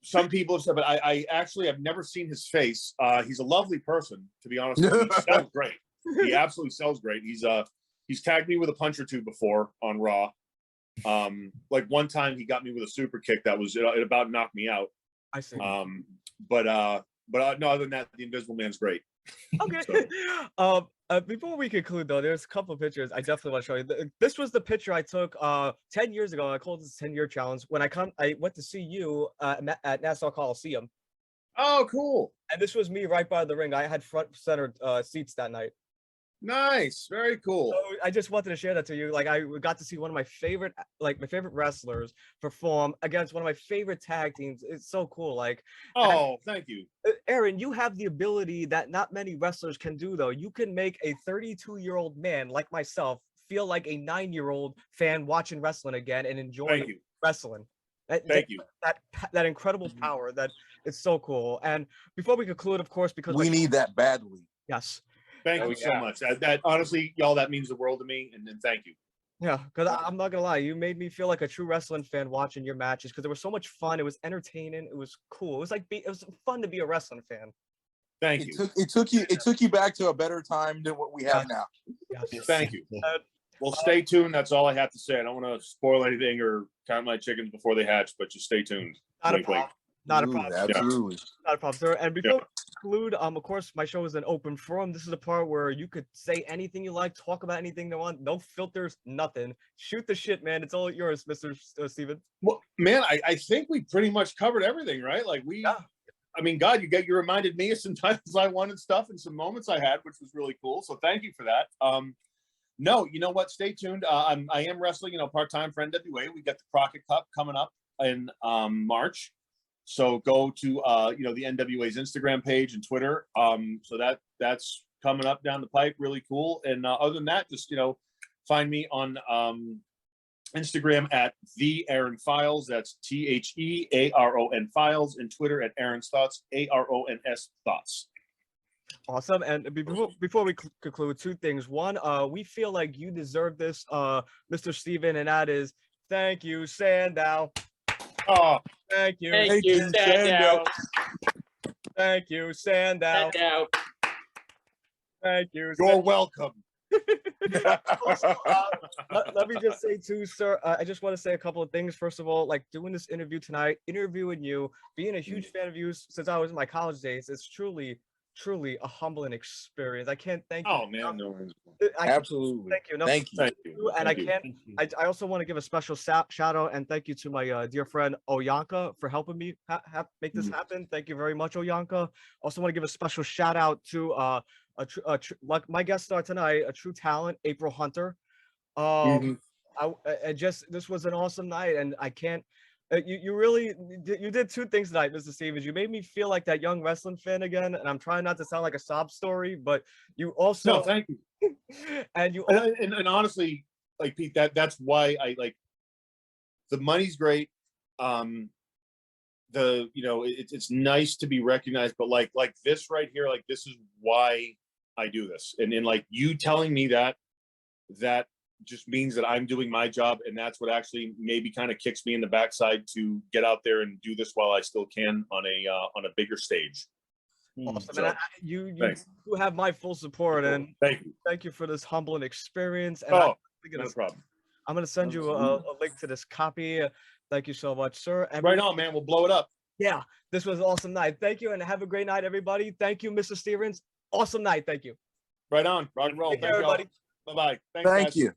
Some people have said, but I actually have never seen his face. He's a lovely person, to be honest with you. He sells great. He absolutely sells great. He's tagged me with a punch or two before on Raw. Like one time he got me with a super kick that was it about knocked me out.
I see.
But no, other than that, the Invisible Man's great.
Okay. So. Before we conclude, though, there's a couple of pictures I definitely want to show you. This was the picture I took 10 years ago. I called this 10-year challenge when I went to see you at Nassau Coliseum.
Oh, cool!
And this was me right by the ring. I had front center seats that night.
Nice, very cool.
So I just wanted to share that to you. Like, I got to see one of my favorite wrestlers perform against one of my favorite tag teams. It's so cool. Like,
thank you,
Aron. You have the ability that not many wrestlers can do, though. You can make a 32-year-old man like myself feel like a 9-year-old fan watching wrestling again and enjoying wrestling.
Thank you.
That incredible power. That it's so cool. And before we conclude, of course, because
we need that badly.
Yes.
Thank you so much. That honestly, y'all, that means the world to me, and thank you.
Yeah, because I'm not gonna lie, you made me feel like a true wrestling fan watching your matches because they were so much fun. It was entertaining. It was cool. It was fun to be a wrestling fan.
Thank you.
It took you back to a better time than what we have now.
Yes.
Thank you. Well, stay tuned. That's all I have to say. I don't want to spoil anything or count my chickens before they hatch, but just stay tuned.
Not a problem. Not a problem.
Absolutely.
Not a problem, sir. And before we conclude, of course, my show is an open forum. This is the part where you could say anything you like, talk about anything you want. No filters, nothing. Shoot the shit, man. It's all yours, Mr. Steven.
Well, man, I think we pretty much covered everything, right? Like I mean, God, you reminded me of some times I wanted stuff and some moments I had, which was really cool. So thank you for that. No, you know what? Stay tuned. I am wrestling, part-time for NWA. We got the Crockett Cup coming up in March. So go to the NWA's Instagram page and Twitter. So that's coming up down the pipe. Really cool. And other than that, just find me on Instagram at the Aron Files. That's TheAron Files, and Twitter at Aron's Thoughts, ARONS Thoughts.
Awesome. And before we conclude, two things. One, we feel like you deserve this, Mr. Steven, and that is thank you, Sandow.
Oh,
Thank you.
Thank you, Sandow.
Thank you, Sandow.
Sandow.
Thank you.
you're welcome.
Also, let me just say too, sir, I just want to say a couple of things. First of all, like doing this interview tonight, interviewing you, being a huge fan of you since I was in my college days, it's truly a humbling experience. I can't thank you.
Oh man, no worries.
Absolutely.
Thank you. No,
Thank you.
Thank you.
And
Thank
I
you.
can't. I also want to give a special shout out and thank you to my dear friend Oyanka for helping me make this happen. Thank you very much, Oyanka. Also want to give a special shout out to like my guest star tonight, a true talent, April Hunter. This was an awesome night, and I can't. You really did two things tonight, Mr. Stevens. You made me feel like that young wrestling fan again, and I'm trying not to sound like a sob story, but you also
No, thank you.
and you
And honestly, like Pete, that's why I like the money's great. It's nice to be recognized, but like this right here, like this is why I do this. And like you telling me that just means that I'm doing my job, and that's what actually maybe kind of kicks me in the backside to get out there and do this while I still can on a bigger stage.
awesome.
So,
And you
thanks.
have my full support, and
Thank you.
for this humbling experience. And
Oh, no problem.
I'm gonna send you a link to this copy. Thank you so much, sir.
Right on, man. We'll blow it up.
Yeah, this was an awesome night. Thank you, and have a great night, everybody. Thank you, Mr. Stevens. Awesome night. Thank you.
Right on. Rock and roll.
Take care,
Thank you all.
everybody.
Bye-bye. Thanks,
Thank
guys.
you.